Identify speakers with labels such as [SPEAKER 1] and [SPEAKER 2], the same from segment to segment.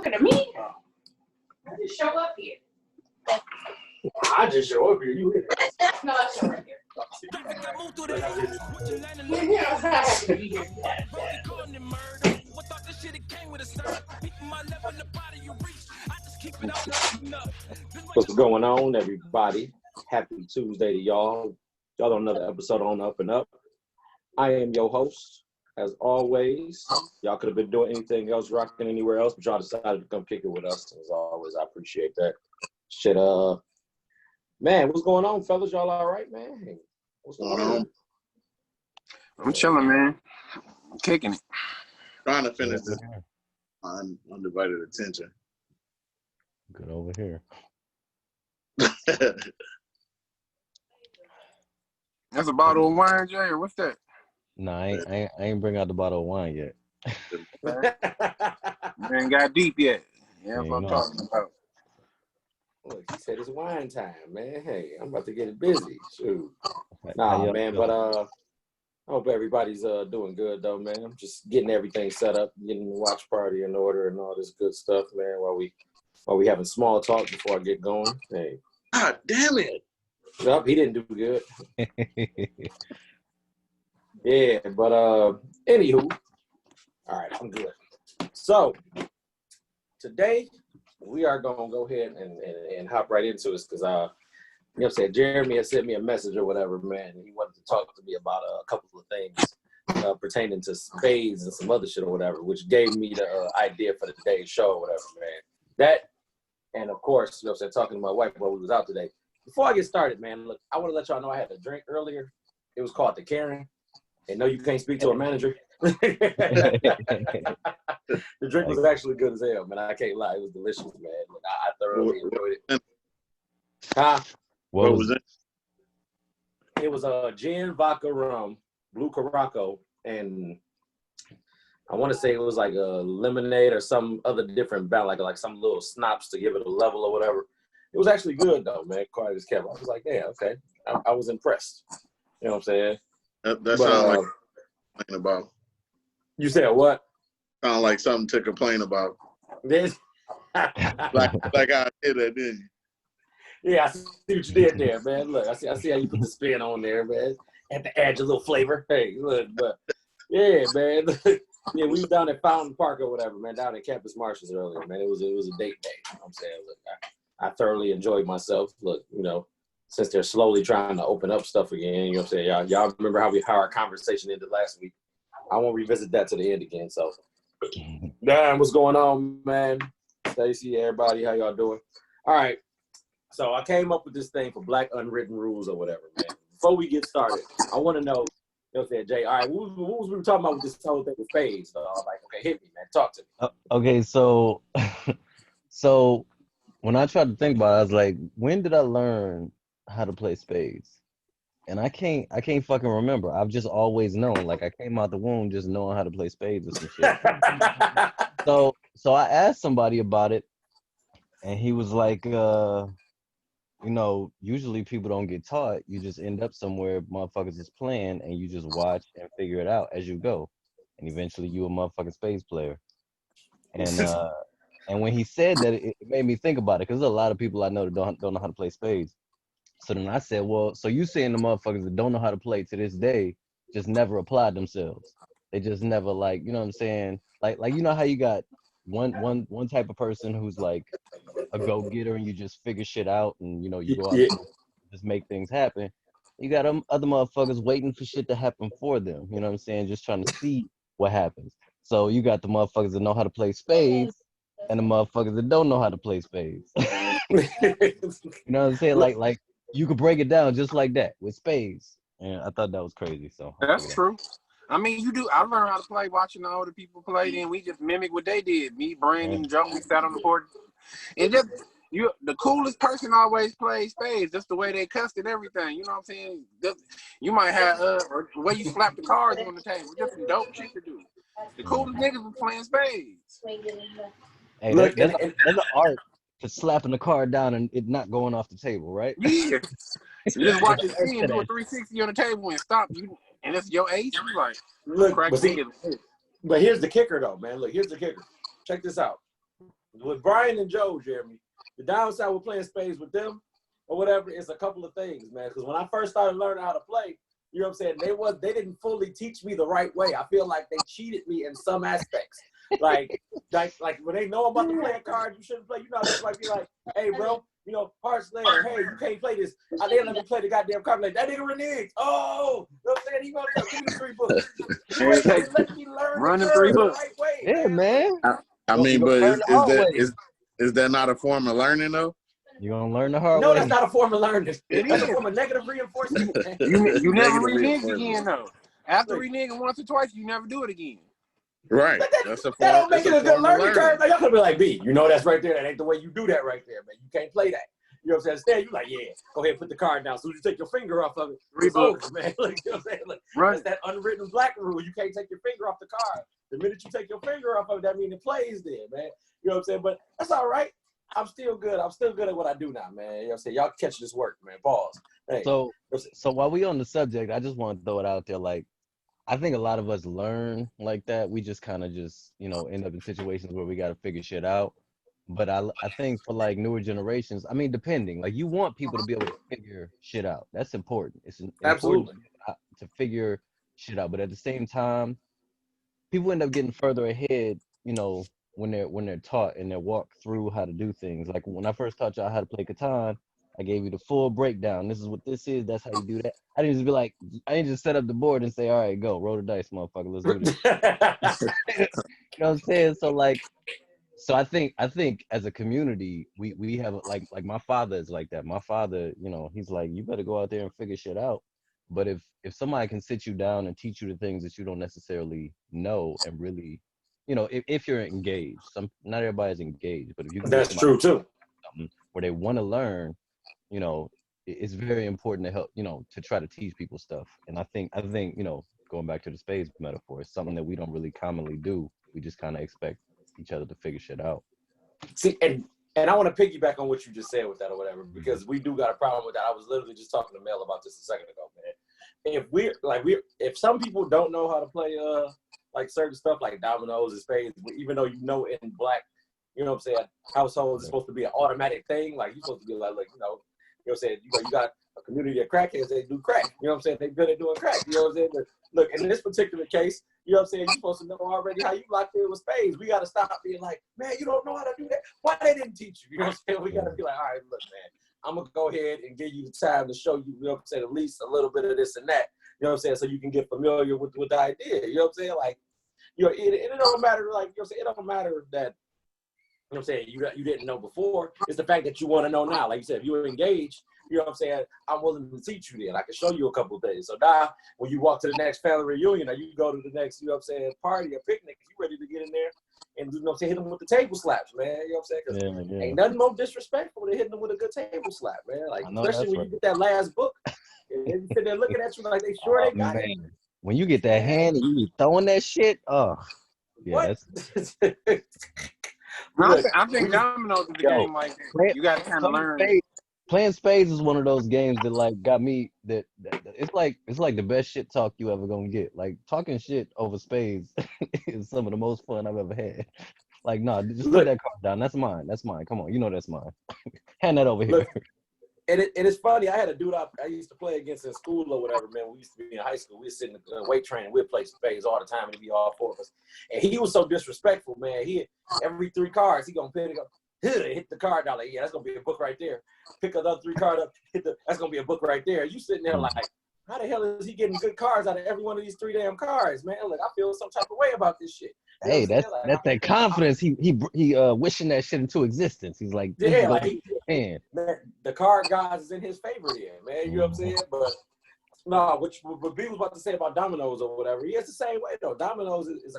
[SPEAKER 1] talking to me? I just show up here.
[SPEAKER 2] I just show up here. You here?
[SPEAKER 1] No, I show up here.
[SPEAKER 2] What's going on, everybody? Happy Tuesday to y'all. Y'all on another episode on Up and Up. I am your host, as always. Y'all could have been doing anything else, rocking anywhere else, but y'all decided to come kick it with us. As always, I appreciate that. Shit, man, what's going on, fellas? Y'all all right, man? Hey, what's going on?
[SPEAKER 3] I'm chilling, man. I'm kicking it.
[SPEAKER 4] Trying to finish this undivided attention.
[SPEAKER 5] Good over here.
[SPEAKER 3] That's a bottle of wine, Jay, or what's that?
[SPEAKER 5] No, I ain't bring out the bottle of wine yet.
[SPEAKER 3] You ain't got deep yet. Yeah, that's what I'm talking about.
[SPEAKER 2] Look, he said it's wine time, man. Hey, I'm about to get it busy. Shoot. Nah, man, but I hope everybody's doing good though, man. I'm just getting everything set up, getting the watch party in order and all this good stuff, man, while we having small talk before I get going. Hey.
[SPEAKER 4] God damn it.
[SPEAKER 2] Yup, he didn't do good. Yeah, but anywho. All right, I'm good. So today we are gonna go ahead and hop right into this because you know what I'm saying, Jeremy had sent me a message or whatever, man, and he wanted to talk to me about a couple of things pertaining to spades and some other shit or whatever, which gave me the idea for today's show or whatever, man. That, and of course, you know what I'm saying, talking to my wife while we was out today. Before I get started, man, look, I want to let y'all know I had a drink earlier. It was called the Karen. And no, you can't speak to a manager. The drink was actually good as hell, man. I can't lie. It was delicious, man. I thoroughly enjoyed it. Huh?
[SPEAKER 4] What was it?
[SPEAKER 2] It was gin, vodka, rum, blue Caraco, and I want to say it was like a lemonade or some other different balance, like some little schnapps to give it a level or whatever. It was actually good though, man. Quiet as kept. I was like, yeah, okay. I was impressed. You know what I'm saying?
[SPEAKER 4] That sounds like complain about.
[SPEAKER 2] You said what?
[SPEAKER 4] Sound like something to complain about.
[SPEAKER 2] This.
[SPEAKER 4] like I did that, didn't you?
[SPEAKER 2] Yeah, I see what you did there, man. Look, I see how you put the spin on there, man. Had to add your little flavor. Hey, look, but yeah, man. Yeah, we was down at Fountain Park or whatever, man, down at Campus Martians earlier, man. It was a date day. You know what I'm saying? Look, I thoroughly enjoyed myself. Look, you know, since they're slowly trying to open up stuff again, you know what I'm saying? Y'all remember how our conversation ended last week? I won't revisit that to the end again. So, damn, what's going on, man? Stacy, everybody, how y'all doing? All right. So I came up with this thing for Black Unwritten Rules or whatever, man. Before we get started, I want to know, you know what I'm saying, Jay, all right, what was we talking about with this whole thing with phase? So I was like, okay, hit me, man. Talk to me.
[SPEAKER 5] Okay, so when I tried to think about it, I was like, when did I learn how to play spades? And I can't fucking remember. I've just always known. Like I came out the womb just knowing how to play spades or some shit. So I asked somebody about it, and he was like, you know, usually people don't get taught. You just end up somewhere motherfuckers is playing, and you just watch and figure it out as you go. And eventually you a motherfucking spades player. And when he said that, it made me think about it, because there's a lot of people I know that don't know how to play spades. So then I said, well, so you saying the motherfuckers that don't know how to play to this day just never applied themselves. They just never, like, you know what I'm saying? Like you know how you got one type of person who's like a go-getter and you just figure shit out and, you know, you go out and just make things happen. You got other motherfuckers waiting for shit to happen for them. You know what I'm saying? Just trying to see what happens. So you got the motherfuckers that know how to play spades and the motherfuckers that don't know how to play spades. You know what I'm saying? Like you could break it down just like that with spades. And I thought that was crazy. So
[SPEAKER 3] that's true. I mean, you do. I learned how to play watching the older people play, and we just mimic what they did. Me, Brandon, Joe, we sat on the court, and just the coolest person always plays spades. Just the way they cussed and everything. You know what I'm saying? You might have or the way you slap the cards on the table. Just some dope shit to do. The coolest niggas was playing spades.
[SPEAKER 5] Hey, look, there's an art to slapping the card down and it not going off the table, right?
[SPEAKER 3] Yeah. You just watch it spin, do a 360 on the table and stop you, and it's your ace. You like,
[SPEAKER 2] look, but here's the kicker though, man. Look, here's the kicker. Check this out. with Brian and Joe, Jeremy, the downside with playing spades with them or whatever is a couple of things, man. Because when I first started learning how to play, you know what I'm saying, they didn't fully teach me the right way. I feel like they cheated me in some aspects. Like when they know I'm about to play a card you shouldn't play, you know, they might be like, hey, bro, you know, hearts later, hey, you can't play this. I didn't let me play the goddamn card. Like, that nigga reneged. Oh, you know what I'm saying? He gonna give me the 3 books. You ain't gonna let me learn
[SPEAKER 3] Running
[SPEAKER 2] the
[SPEAKER 3] 3
[SPEAKER 2] card the
[SPEAKER 3] books.
[SPEAKER 2] right way,
[SPEAKER 5] Yeah, man.
[SPEAKER 4] I mean,
[SPEAKER 5] You
[SPEAKER 4] but
[SPEAKER 5] gonna learn the hard way.
[SPEAKER 4] is that not a form of learning though?
[SPEAKER 5] You're gonna learn the hard
[SPEAKER 2] No,
[SPEAKER 5] way.
[SPEAKER 2] that's not a form of learning.
[SPEAKER 3] It
[SPEAKER 2] That's a
[SPEAKER 3] is.
[SPEAKER 2] form of negative reinforcement. Man.
[SPEAKER 3] You never
[SPEAKER 4] Negative
[SPEAKER 3] reneged
[SPEAKER 4] reinforcement.
[SPEAKER 3] again though. After reneging once or twice, you never do it again.
[SPEAKER 4] Right.
[SPEAKER 2] But
[SPEAKER 4] That's a
[SPEAKER 2] that
[SPEAKER 4] form.
[SPEAKER 2] don't
[SPEAKER 4] That's
[SPEAKER 2] make it
[SPEAKER 4] a
[SPEAKER 2] a good
[SPEAKER 4] form of
[SPEAKER 2] learning curve.
[SPEAKER 4] learning.
[SPEAKER 2] Like, y'all could be like, B, you know that's right there. That ain't the way you do that right there, man. You can't play that. You know what I'm saying? Instead, you like, yeah, go ahead and put the card down. As soon as you take your finger off of it,
[SPEAKER 3] 3
[SPEAKER 2] it's
[SPEAKER 3] books.
[SPEAKER 2] over, man. Like, you know what I'm saying? Like,
[SPEAKER 3] Run.
[SPEAKER 2] that's that unwritten black rule. You can't take your finger off the card. The minute you take your finger off of it, that means it plays there, man. You know what I'm saying? But that's all right. I'm still good. I'm still good at what I do now, man. You know what I'm saying? Y'all catch this work, man. Pause. Hey,
[SPEAKER 5] So while we on the subject, I just want to throw it out there. Like, I think a lot of us learn like that. We just kind of you know, end up in situations where we got to figure shit out. But I think for like newer generations, I mean, depending, like you want people to be able to figure shit out. That's important. It's important
[SPEAKER 2] absolutely.
[SPEAKER 5] to figure shit out. But at the same time, people end up getting further ahead, you know, when they're taught and they're walked through how to do things. Like when I first taught y'all how to play Catan, I gave you the full breakdown. This is what this is. That's how you do that. I didn't just be like, I didn't just set up the board and say, all right, go roll the dice, motherfucker. Let's do this. You know what I'm saying? So like, so I think as a community, we have like my father is like that. My father, you know, he's like, you better go out there and figure shit out. But if somebody can sit you down and teach you the things that you don't necessarily know and really, you know, if you're engaged, not everybody's engaged, but if you can
[SPEAKER 2] That's true too.
[SPEAKER 5] something where they want to learn, you know, it's very important to help, you know, to try to teach people stuff. And I think, you know, going back to the spades metaphor, it's something that we don't really commonly do. We just kind of expect each other to figure shit out.
[SPEAKER 2] See, and I want to piggyback on what you just said with that or whatever, because we do got a problem with that. I was literally just talking to Mel about this a second ago, man. If some people don't know how to play like certain stuff like dominoes and spades, even though you know in black, you know what I'm saying, households is supposed to be an automatic thing. Like you're supposed to be like you know what I'm saying, you got a community of crackheads, they do crack. You know what I'm saying? They're good at doing crack. You know what I'm saying? But look, in this particular case, you know what I'm saying, you're supposed to know already how you locked in with spades. We got to stop being like, man, you don't know how to do that. Why they didn't teach you? You know what I'm saying? We got to be like, all right, look, man, I'm going to go ahead and give you the time to show you, you know what I'm saying, at least a little bit of this and that. You know what I'm saying? So you can get familiar with the idea. You know what I'm saying? Like, you know, it don't matter, like, you know what I'm saying? It don't matter that, you know what I'm saying, you didn't know before. It's the fact that you want to know now. Like you said, if you're engaged, you know what I'm saying, I'm willing to teach you then. I can show you a couple of things. So now, when you walk to the next family reunion or you go to the next, you know what I'm saying, party or picnic, you ready to get in there and, you know what I'm saying, hit them with the table slaps, man. You know what I'm saying? Because ain't nothing more disrespectful than hitting them with a good table slap, man. Like, especially when you get that last book and they sit there looking at you like they sure they got it.
[SPEAKER 5] When you get that hand and you be throwing that shit, oh, yeah,
[SPEAKER 2] that's
[SPEAKER 3] I think dominoes is a game like that. You got to kind of learn.
[SPEAKER 5] Playing spades is one of those games that like got me that it's like the best shit talk you ever gonna get. Like talking shit over spades is some of the most fun I've ever had. Like, no, just put that card down. That's mine. Come on, you know that's mine. Hand that over here.
[SPEAKER 2] And it's funny. I had a dude I used to play against in school or whatever, man. We used to be in high school. We was sitting in the weight training. We'd play spades all the time, and it'd be all 4 of us. And he was so disrespectful, man. He every 3 cards, he gonna pick it up, hit the card down. Like, yeah, that's gonna be a book right there. Pick another 3 card up, that's gonna be a book right there. You sitting there like, how the hell is he getting good cards out of every one of these 3 damn cards, man? Look, I feel some type of way about this shit. You
[SPEAKER 5] hey, that's that confidence. He wishing that shit into existence. He's like,
[SPEAKER 2] yeah, like man, the card gods is in his favor here, man. You know what I'm saying? But no, what B was about to say about dominoes or whatever, it's the same way though. Dominoes is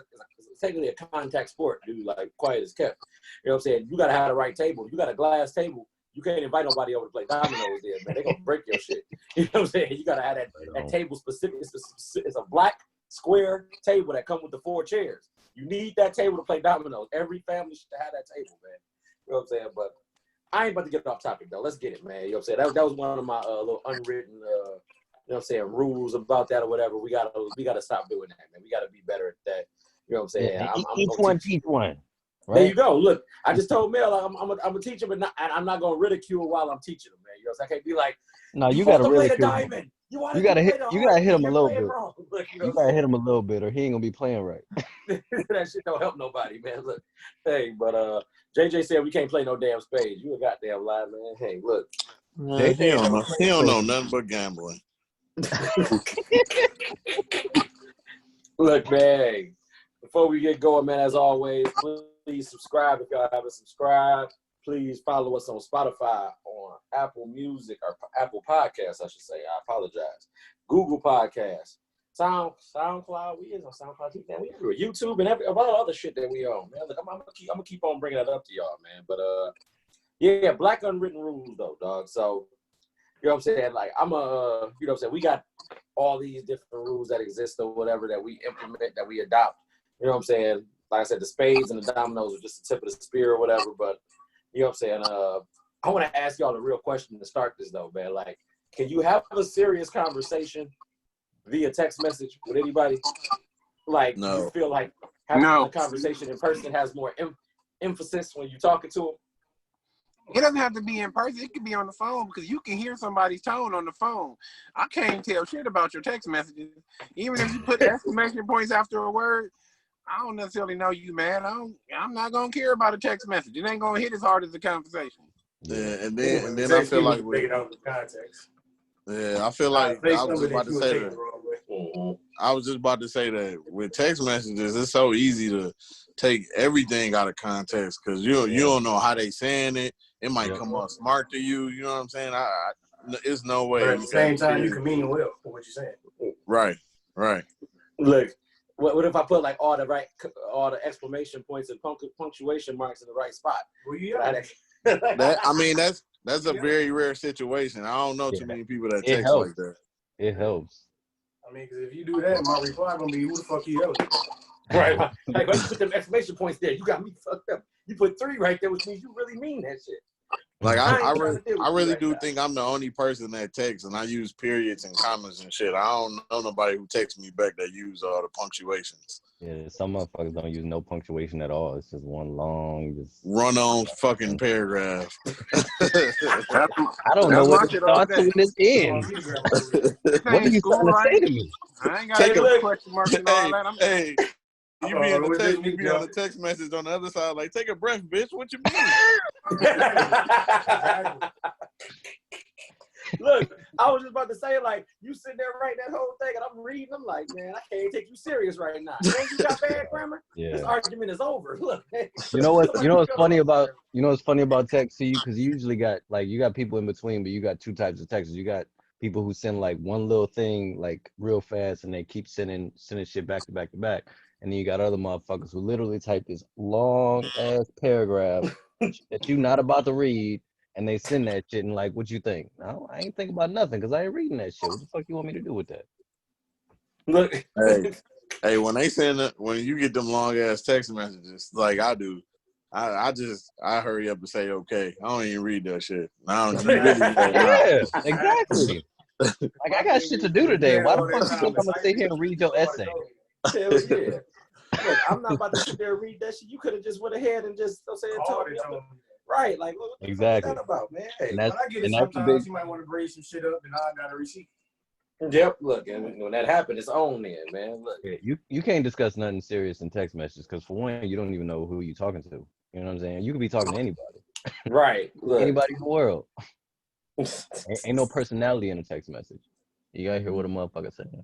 [SPEAKER 2] technically a contact sport, dude. Like quiet as kept. You know what I'm saying? You gotta have the right table. You got a glass table. You can't invite nobody over to play dominoes there, man. They gonna break your shit. You know what I'm saying? You gotta have that table specific. It's a black square table that comes with the 4 chairs. You need that table to play dominoes. Every family should have that table, man. You know what I'm saying? But I ain't about to get off topic though. Let's get it, man. You know what I'm saying? That was one of my little unwritten, you know what I'm saying, rules about that or whatever. We gotta stop doing that, man. We gotta be better at that. You know what I'm saying?
[SPEAKER 5] Each one teach one. Right?
[SPEAKER 2] There you go. Look, I just told Mel I'm a teacher, but I'm not gonna ridicule while I'm teaching him, man. You know, so I can't be like,
[SPEAKER 5] No, you
[SPEAKER 2] supposed
[SPEAKER 5] gotta
[SPEAKER 2] to play the
[SPEAKER 5] ridicule him.
[SPEAKER 2] diamond. You want
[SPEAKER 5] You
[SPEAKER 2] to
[SPEAKER 5] gotta
[SPEAKER 2] play
[SPEAKER 5] hit.
[SPEAKER 2] the
[SPEAKER 5] You gotta hit
[SPEAKER 2] harp,
[SPEAKER 5] him a
[SPEAKER 2] you're
[SPEAKER 5] little
[SPEAKER 2] playing
[SPEAKER 5] bit.
[SPEAKER 2] wrong. Look,
[SPEAKER 5] You gotta hit him a little bit, or he ain't gonna be playing right.
[SPEAKER 2] That shit don't help nobody, man. Look, hey, but JJ said we can't play no damn spades. You a goddamn lie, man. Hey, look.
[SPEAKER 4] Man, he don't know nothing but gambling.
[SPEAKER 2] Look, man. Before we get going, man, as always, please subscribe if y'all haven't subscribed. Please follow us on Spotify, on Apple Music, or Apple Podcasts, I should say. I apologize. Google Podcasts, SoundCloud. We is on SoundCloud too, man. We everywhere. YouTube and all the other shit that we own, man. Look, I'm gonna keep on bringing that up to y'all, man. But yeah, black unwritten rules though, dog. So you know what I'm saying? Like you know what I'm saying? We got all these different rules that exist or whatever that we implement, that we adopt. You know what I'm saying? Like I said, the spades and the dominoes are just the tip of the spear or whatever. But you know what I'm saying? I want to ask y'all a real question to start this though, man. Like, can you have a serious conversation via text message with anybody? Like,
[SPEAKER 4] No.
[SPEAKER 2] you feel like having a conversation in person has more emphasis when you're talking to them?
[SPEAKER 3] It doesn't have to be in person. It could be on the phone because you can hear somebody's tone on the phone. I can't tell shit about your text messages. Even if you put exclamation points after a word, I don't necessarily know you, man. I'm not gonna care about a text message. It ain't gonna hit as hard as the conversation.
[SPEAKER 4] Yeah, and then I feel like with
[SPEAKER 2] context.
[SPEAKER 4] Yeah, I feel like I was just about to say that. I was just about to say that with text messages, it's so easy to take everything out of context because you don't know how they saying it. It might come off smart to you. You know what I'm saying? It's no way.
[SPEAKER 6] But at the same time, you can mean well for what you're saying.
[SPEAKER 4] Right.
[SPEAKER 2] Look, what if I put like all the exclamation points and punctuation marks in the right spot?
[SPEAKER 6] Well,
[SPEAKER 4] That's a very rare situation. I don't know too many people that text
[SPEAKER 5] helps.
[SPEAKER 4] like that.
[SPEAKER 5] It helps.
[SPEAKER 6] I mean, because if you do that, my reply gonna be, "Who the fuck you yelling?"
[SPEAKER 2] Right. Like, why you put them exclamation points there? You got me fucked up. You put 3 right there, which means you really mean that shit.
[SPEAKER 4] Like I really do think I'm the only person that texts, and I use periods and commas and shit. I don't know nobody who texts me back that use all the punctuations.
[SPEAKER 5] Yeah, some motherfuckers don't use no punctuation at all. It's just one long, just
[SPEAKER 4] run-on fucking paragraph.
[SPEAKER 5] I don't know what to start to this end. What are you trying to say to me?
[SPEAKER 3] I ain't got a question mark and all that.
[SPEAKER 4] Hey. You be on the text message on the other side, like, take a breath, bitch. What you mean?
[SPEAKER 2] Look, I was just about to say, like, you sitting there writing that whole thing, and I'm reading. I'm like, man, I can't take you serious right now. You got bad grammar?
[SPEAKER 5] Yeah.
[SPEAKER 2] This argument is over. Look,
[SPEAKER 5] you know what's funny about text to you, because you usually got you got people in between, but you got 2 types of texts. You got people who send like one little thing like real fast, and they keep sending shit back to back to back. And then you got other motherfuckers who literally type this long ass paragraph that you're not about to read, and they send that shit and like, what you think? No, I ain't thinking about nothing because I ain't reading that shit. What the fuck you want me to do with that?
[SPEAKER 2] Look,
[SPEAKER 4] hey, when you get them long ass text messages like I do, I hurry up and say okay. I don't even read that shit.
[SPEAKER 5] Yeah, exactly. Like, I got shit to do today. Why the fuck you think I'm gonna sit here and read your essay?
[SPEAKER 2] Hell yeah. Look, I'm not about to sit there and read that shit. You could have just went ahead and just told me. Right, like, what the fuck is that about, man? Hey,
[SPEAKER 6] when I get it, sometimes you might want to bring some shit up, and I got a receipt.
[SPEAKER 2] Yep, look, and when that happened, it's on then, man. Look,
[SPEAKER 5] yeah, you can't discuss nothing serious in text messages because, for one, you don't even know who you're talking to. You know what I'm saying? You could be talking to anybody.
[SPEAKER 2] Right. Look.
[SPEAKER 5] Anybody in the world. Ain't no personality in a text message. You gotta hear what a motherfucker saying.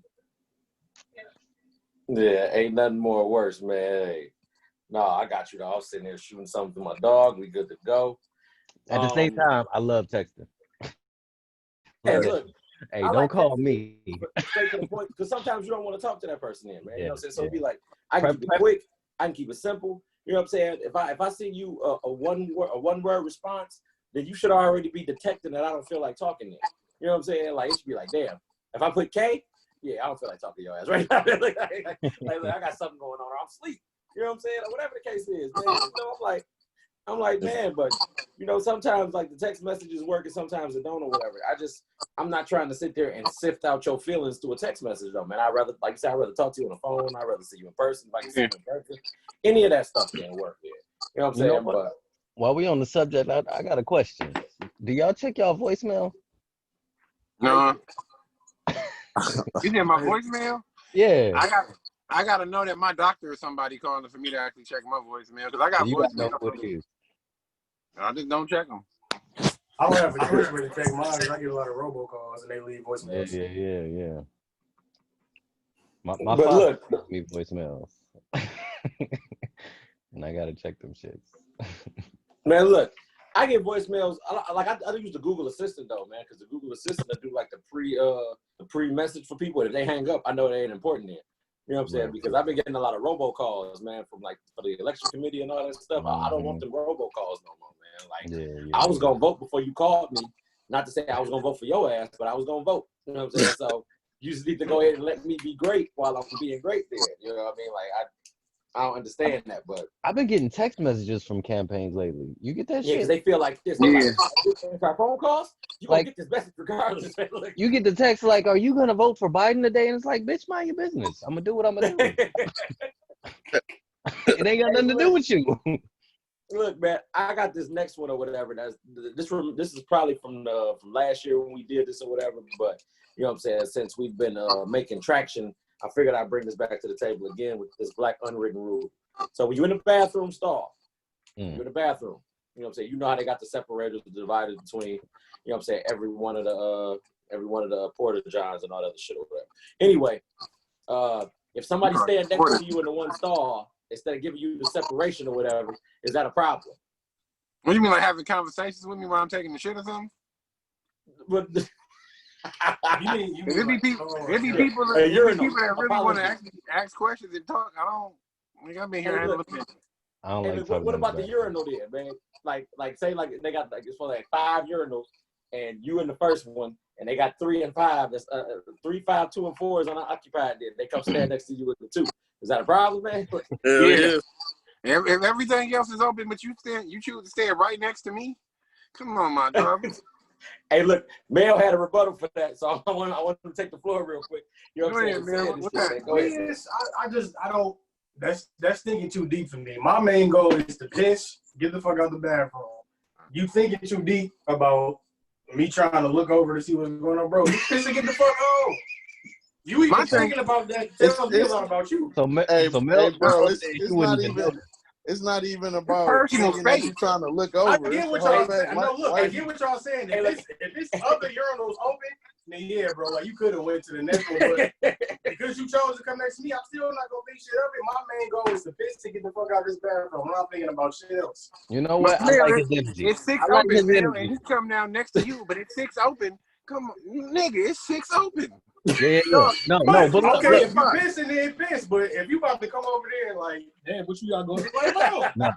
[SPEAKER 2] Yeah, ain't nothing more worse, man. Hey, no, I got you, though. I was sitting there shooting something for my dog. We good to go.
[SPEAKER 5] At the same time, I love texting.
[SPEAKER 2] Hey, look.
[SPEAKER 5] Hey, don't call me.
[SPEAKER 2] Straight to the point, because sometimes you don't want to talk to that person in, man. You know what I'm saying? So it'd be like, I can keep it
[SPEAKER 5] Prep.
[SPEAKER 2] quick. I can keep it simple. You know what I'm saying? If I send you a one word response, then you should already be detecting that I don't feel like talking to you. You know what I'm saying? Like, it should be like, damn. If I put K, yeah, I don't feel like talking to your ass right now. like, I got something going on, or I'm asleep. You know what I'm saying? Or whatever the case is, man. You know, I'm like, man, but you know, sometimes like the text messages work and sometimes it don't or whatever. I'm not trying to sit there and sift out your feelings through a text message though, man. I'd rather, like you said, I'd rather talk to you on the phone. I'd rather see you in person, like you see you in person. Any of that stuff can't work there. You know what I'm
[SPEAKER 5] You know
[SPEAKER 2] saying?
[SPEAKER 5] what?
[SPEAKER 2] But
[SPEAKER 5] While we on the subject, I got a question. Do y'all check y'all voicemail?
[SPEAKER 3] No. You get my voicemail?
[SPEAKER 5] Yeah.
[SPEAKER 3] I gotta know that my doctor or somebody calling for me to actually check my voicemail because I
[SPEAKER 5] So
[SPEAKER 3] got
[SPEAKER 5] you gotta know who it
[SPEAKER 3] voicemail.
[SPEAKER 5] is.
[SPEAKER 3] I just don't check them.
[SPEAKER 6] I don't have a choice but to check mine because I get a lot of robocalls and they leave
[SPEAKER 5] Yeah,
[SPEAKER 6] voicemails.
[SPEAKER 5] yeah. My
[SPEAKER 2] but
[SPEAKER 5] father
[SPEAKER 2] look,
[SPEAKER 5] sends me voicemails. And I gotta check them shits.
[SPEAKER 2] man, look. I get voicemails. I use the Google Assistant though, man, because the Google Assistant will do like the pre message for people. If they hang up, I know they ain't important then. You know what I'm saying?
[SPEAKER 5] Right.
[SPEAKER 2] Because I've been getting a lot of robocalls, man, from like for the election committee and all that stuff. I don't want them robocalls no more, man. Like I was gonna vote before you called me. Not to say I was gonna vote for your ass, but I was gonna vote. You know what I'm saying? So you just need to go ahead and let me be great while I'm being great there. You know what I mean? Like I don't understand that, but
[SPEAKER 5] I've been getting text messages from campaigns lately. You get that
[SPEAKER 2] yeah,
[SPEAKER 5] shit?
[SPEAKER 2] because they feel like this. They're like, our phone calls, you gonna get this message regardless. Like,
[SPEAKER 5] you get the text like, "Are you gonna vote for Biden today?" And it's like, "Bitch, mind your business. I'm gonna do what I'm gonna do. It ain't got nothing to do with you."
[SPEAKER 2] Look, man, I got this next one or whatever. This is probably from last year when we did this or whatever. But you know what I'm saying? Since we've been making traction, I figured I'd bring this back to the table again with this black unwritten rule. So when you're in the bathroom stall, you're in the bathroom. You know what I'm saying? You know how they got the separators divided between, you know what I'm saying, every one of the porta johns and all that other shit or whatever. Anyway, if somebody stand next to you in the one stall, instead of giving you the separation or whatever, is that a problem?
[SPEAKER 3] What do you mean, like having conversations with me while I'm taking the shit or something?
[SPEAKER 2] But
[SPEAKER 3] There be people that really want to ask questions and talk. I've been here handling it.
[SPEAKER 5] I don't like talking.
[SPEAKER 2] What about the urinal then, man? Like say like they got like it's for like 5 urinals, and you in the first one, and they got 3 and 5. That's 3, 5, 2, and 4 is unoccupied. Then they come stand next to you with the 2. Is that a problem, man?
[SPEAKER 3] Yeah. If everything else is open, but you choose to stand right next to me, come on, my dog.
[SPEAKER 2] Hey, look, Mel had a rebuttal for that, so I want to take the floor real quick. You know what I'm saying? Go ahead.
[SPEAKER 6] Yes, I don't. That's thinking too deep for me. My main goal is to piss, get the fuck out the bathroom. You thinking too deep about me trying to look over to see what's going on, bro? You piss and get the fuck home. You even thinking about that tells me a lot about you.
[SPEAKER 5] So Mel,
[SPEAKER 4] bro, it's not even about thinking that you're trying to look over.
[SPEAKER 6] I get what y'all saying. I get what y'all saying. If this other urinal's open, then yeah, bro, like you could have went to the next one, but because you chose to come next to me, I'm still not gonna beat shit up. And my main goal is to piss to get the fuck out of this bathroom. I'm not thinking about shit else.
[SPEAKER 5] You know what? I like his energy.
[SPEAKER 3] It's 6 open, man, and he come down next to you, but it's 6 open. Come on, nigga, it's 6 open.
[SPEAKER 5] Yeah. No, but
[SPEAKER 6] okay, if you pissing, then piss. But if you about to come over there and like, damn, what you got going? Like, no.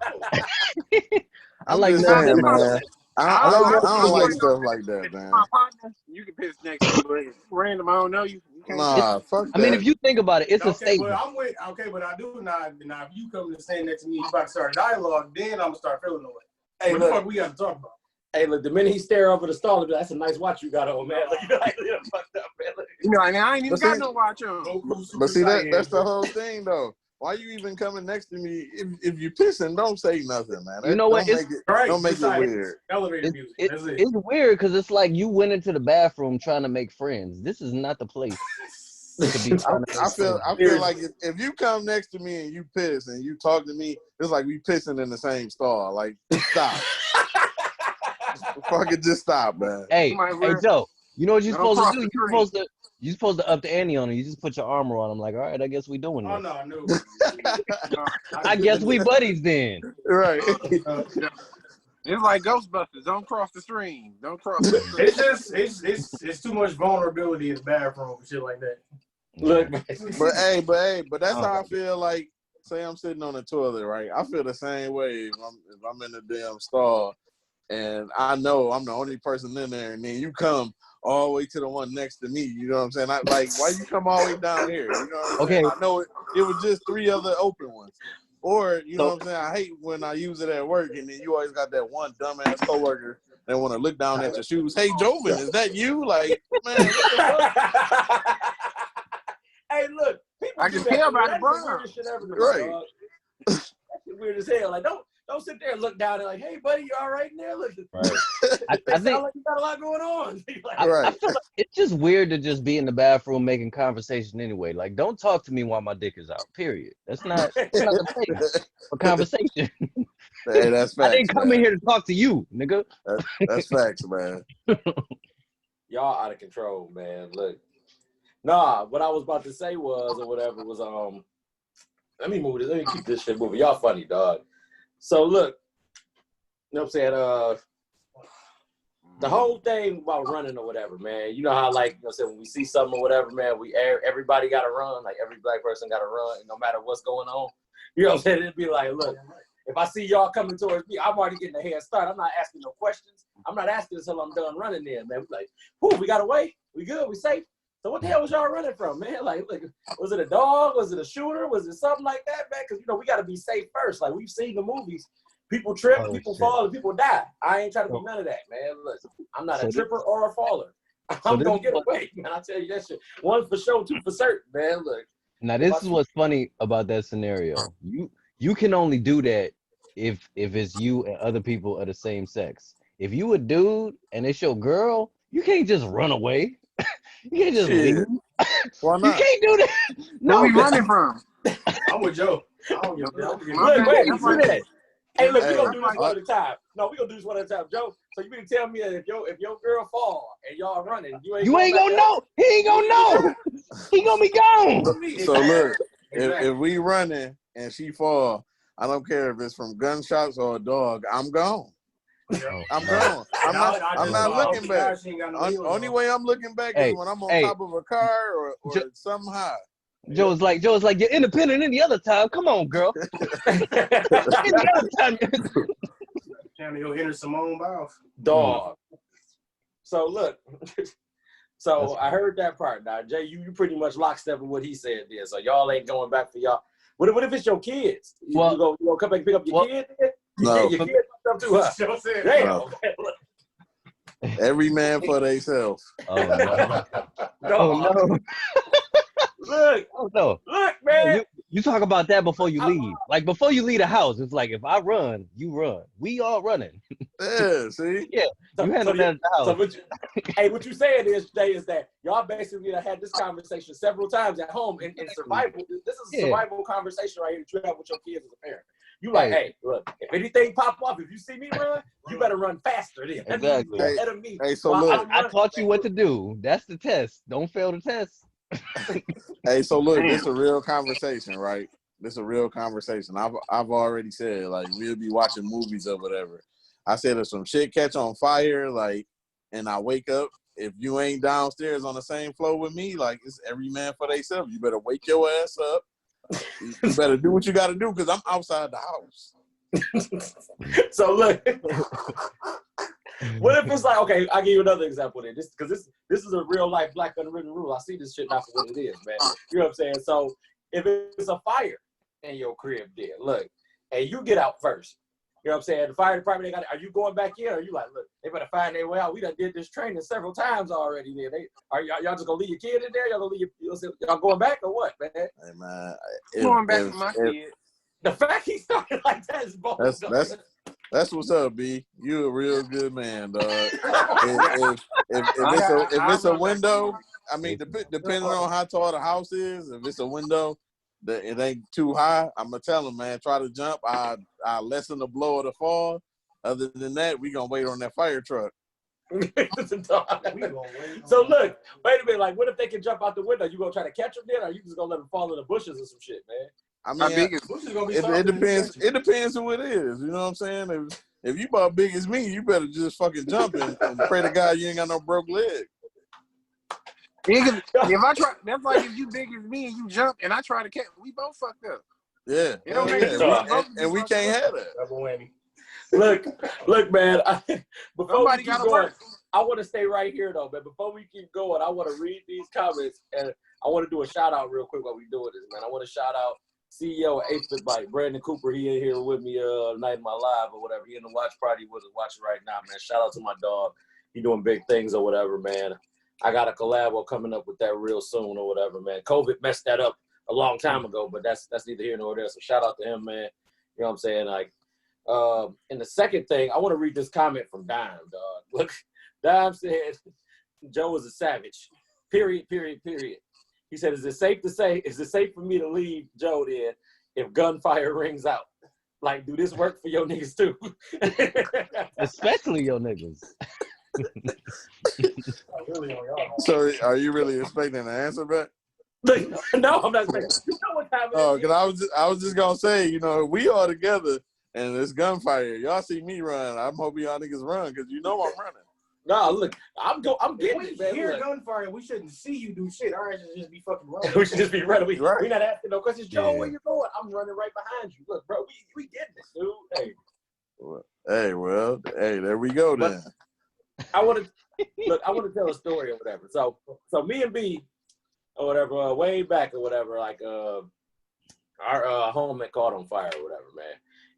[SPEAKER 5] I like
[SPEAKER 4] saying, man. I don't like stuff like that, man.
[SPEAKER 3] My partner, you can piss next to me, but random, I don't know you.
[SPEAKER 4] Nah, fuck that.
[SPEAKER 5] I mean, if you think about it, it's a statement.
[SPEAKER 6] But I do not. Now, if you come to stand next to me, you about to start a dialogue, then I'm gonna start feeling the way. Hey, what the fuck we got to talk about?
[SPEAKER 2] Hey, look, the minute he stare over the stall, that's a nice watch you got on, man. Like, you're fucked up, man.
[SPEAKER 3] You know, and I ain't even got no watch on.
[SPEAKER 4] But see, that's the whole thing, though. Why you even coming next to me? If you pissing, don't say nothing, man.
[SPEAKER 5] You know what?
[SPEAKER 4] Don't make it weird.
[SPEAKER 6] Elevator music. That's it.
[SPEAKER 5] It's weird because it's like you went into the bathroom trying to make friends. This is not the place to be trying to
[SPEAKER 4] I feel like if you come next to me and you piss and you talk to me, it's like we pissing in the same stall. Like, stop. Fucking just stop, man.
[SPEAKER 5] Hey, Joe. You know what you're supposed to do? You're supposed to up the ante on him. You just put your arm around him, like, all right, I guess we doing this.
[SPEAKER 6] Oh no.
[SPEAKER 5] I guess we buddies then.
[SPEAKER 4] Right.
[SPEAKER 3] It's like Ghostbusters. Don't cross the stream. Don't cross the stream.
[SPEAKER 6] It's too much vulnerability in the bathroom and shit like that.
[SPEAKER 2] Look,
[SPEAKER 4] but that's how I feel like. Say I'm sitting on the toilet, right? I feel the same way if I'm in the damn stall, and I know I'm the only person in there, and then you come all the way to the one next to me. You know what I'm saying? Why you come all the way down here? You know what I'm saying? I know it was just 3 other open ones. Or, you know what I'm saying? I hate when I use it at work, and then you always got that one dumbass coworker that want to look down at your shoes. Hey, Joven, is that you? Like, man, what the fuck?
[SPEAKER 2] Hey, look.
[SPEAKER 3] I can tell by the burn.
[SPEAKER 2] Right. That's weird as hell. Like, Don't sit there and look down and like, hey, buddy, you all right in there? Look,
[SPEAKER 5] Right.
[SPEAKER 2] I
[SPEAKER 5] I think
[SPEAKER 2] sound like you got a lot going on. Like,
[SPEAKER 5] I feel like it's just weird to just be in the bathroom making conversation anyway. Like, don't talk to me while my dick is out. Period. That's not the place for conversation.
[SPEAKER 4] Hey, that's
[SPEAKER 5] I
[SPEAKER 4] facts,
[SPEAKER 5] didn't come
[SPEAKER 4] man.
[SPEAKER 5] in here to talk to you, nigga.
[SPEAKER 4] That's facts, man.
[SPEAKER 2] Y'all out of control, man. Look, nah. What I was about to say was, or whatever, was let me move this. Let me keep this shit moving. Y'all funny, dog. So look, you know what I'm saying? The whole thing about running or whatever, man. You know how, like, you know, say when we see something or whatever, man, everybody got to run. Like, every black person got to run, and no matter what's going on. You know what I'm saying? It'd be like, look, if I see y'all coming towards me, I'm already getting a head start. I'm not asking no questions. I'm not asking until I'm done running there, man. Like, whoo, we got away. We good. We safe. So what the hell was y'all running from, man? Like, was it a dog? Was it a shooter? Was it something like that, man? Because, you know, we got to be safe first. Like, we've seen the movies. People trip, people fall, and people die. I ain't trying to be none of that, man. Look, I'm not a tripper or a faller. I'm going to get away, man. I tell you that shit. One for sure, two for certain, man. Look.
[SPEAKER 5] Now, this is what's funny about that scenario. You can only do that if it's you and other people of the same sex. If you a dude and it's your girl, you can't just run away. You can't just leave.
[SPEAKER 4] Why not?
[SPEAKER 5] You can't do that. No,
[SPEAKER 3] Where we running from?
[SPEAKER 6] I'm with Joe. I don't give a damn.
[SPEAKER 2] Look, wait, you see that? Hey, look, we're
[SPEAKER 4] Hey,
[SPEAKER 2] going to do this one at a time. No, we're going to do this one at a time. Joe, so you mean to tell me that if your girl fall and y'all running, you ain't
[SPEAKER 5] gonna know. He ain't gonna know. He gonna be gone.
[SPEAKER 4] So look, if we running and she fall, I don't care if it's from gunshots or a dog, I'm gone. I'm gone. I'm not looking back. Only way I'm looking back is when I'm on top of a car or something high.
[SPEAKER 5] Joe's like, you're independent any other time. Come on, girl. Any other time.
[SPEAKER 6] Trying to go enter Simone Biles.
[SPEAKER 2] Dog. So look. So I heard that part. Now, Jay, you pretty much lockstep with what he said there. So y'all ain't going back for y'all. What if it's your kids? You go come back and pick up your kid?
[SPEAKER 4] No.
[SPEAKER 2] Your kid up to her. Damn.
[SPEAKER 4] No. Every man for themselves.
[SPEAKER 5] Oh no.
[SPEAKER 2] No. Look.
[SPEAKER 5] Oh no.
[SPEAKER 2] Look, man.
[SPEAKER 5] You talk about that before you leave. Like before you leave the house, it's like if I run, you run. We all running.
[SPEAKER 4] Yeah, see?
[SPEAKER 5] Yeah. You handle that at the house.
[SPEAKER 2] So what you saying is, Jay, is that y'all basically had this conversation several times at home in survival. This is a survival conversation right here that you have with your kids as a parent. You like, hey, look, if anything pop up, if you see me run, you better run faster. Then.
[SPEAKER 5] Exactly.
[SPEAKER 2] Ahead of me.
[SPEAKER 4] Hey, so look,
[SPEAKER 5] I taught you what to do. That's the test. Don't fail the test.
[SPEAKER 4] Hey, so look, this is a real conversation, right? This is a real conversation. I've already said, like, we'll be watching movies or whatever. I said if some shit catch on fire, like, and I wake up, if you ain't downstairs on the same floor with me, like, it's every man for themselves. You better wake your ass up. You better do what you got to do because I'm outside the house.
[SPEAKER 2] So look, what if it's like, okay, I'll give you another example there. This is a real life black unwritten rule. I see this shit now for what it is, man. You know what I'm saying? So if it's a fire in your crib there, look, and you get out first. You know what I'm saying? The fire department, are you going back in? Or are you like, look, they better find their way out. We done did this training several times already there. Are y'all just gonna leave your kid in there? Y'all gonna leave y'all going back or what, man?
[SPEAKER 4] Hey, man.
[SPEAKER 3] Going back to my kid.
[SPEAKER 2] The fact he started like that is bold.
[SPEAKER 4] That's what's up, B. You a real good man, dog. if it's a window, I mean, depending on how tall the house is, if it's a window that it ain't too high, I'm gonna tell him, man, try to jump. I lessen the blow of the fall. Other than that, we gonna wait on that fire truck.
[SPEAKER 2] So look, wait a minute. Like, what if they can jump out the window? You gonna try to catch them then, or you just gonna let them fall in the bushes or some shit, man?
[SPEAKER 4] I mean, it depends. It depends who it is. You know what I'm saying? If you about big as me, you better just fucking jump and pray to God you ain't got no broke leg.
[SPEAKER 3] If I try, that's like if you big as me and you jump and I try to catch, we both fucked up.
[SPEAKER 4] Yeah,
[SPEAKER 3] it don't make sense.
[SPEAKER 4] And we can't have that.
[SPEAKER 2] Look, man. Before
[SPEAKER 3] Somebody
[SPEAKER 2] we keep going, I want to stay right here though, man. Before we keep going, I want to read these comments and I want to do a shout out real quick while we doing this, man. I want to shout out CEO of 8 Foot Bike, Brandon Cooper. He in here with me night of my live or whatever. He in the watch party with us watching right now, man. Shout out to my dog. He doing big things or whatever, man. I got a collab coming up with that real soon or whatever, man. COVID messed that up a long time ago, but that's neither here nor there. So shout out to him, man. You know what I'm saying? Like, And the second thing, I want to read this comment from Dime, dog. Look, Dime said, Joe is a savage. Period. He said, is it safe for me to leave Joe then if gunfire rings out? Like, do this work for your niggas too?
[SPEAKER 5] Especially your niggas.
[SPEAKER 4] So, are you really expecting an answer back?
[SPEAKER 2] No, I'm not saying. You know what time it is.
[SPEAKER 4] Oh, because I was just gonna say, you know, we all together and it's gunfire. Y'all see me run. I'm hoping y'all niggas run because you know I'm running.
[SPEAKER 2] No, look, I'm getting
[SPEAKER 6] If
[SPEAKER 2] it,
[SPEAKER 6] we
[SPEAKER 2] man.
[SPEAKER 6] hear
[SPEAKER 2] Look.
[SPEAKER 6] gunfire, we shouldn't see you do shit. Our ass should just be fucking running.
[SPEAKER 2] We should just be running.
[SPEAKER 4] Right.
[SPEAKER 2] We're not asking no questions. Joe,
[SPEAKER 5] Yeah.
[SPEAKER 2] where you going? I'm running right behind you. Look, bro, we getting it, dude. Hey,
[SPEAKER 4] Hey, there we go then.
[SPEAKER 2] I want to tell a story or whatever. So me and B or whatever, way back or whatever, like our home had caught on fire or whatever, man.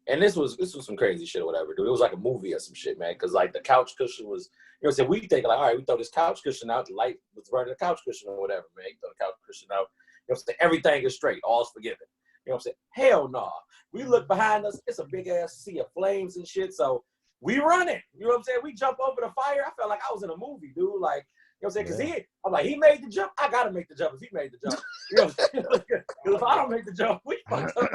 [SPEAKER 2] And this was some crazy shit or whatever, dude. It was like a movie or some shit, man. Cause like the couch cushion was, you know what I'm saying? We think like, all right, we throw this couch cushion out, the light was burning the couch cushion or whatever, man. You throw the couch cushion out, you know what I'm saying? Everything is straight, all's forgiven. You know what I'm saying? Hell no. We look behind us, it's a big ass sea of flames and shit. So we running. You know what I'm saying? We jump over the fire. I felt like I was in a movie, dude. Like, you know what I'm saying? Because I'm like, he made the jump. I gotta make the jump if he made the jump. You know what I'm saying? Because if I don't make the jump, we fucked up.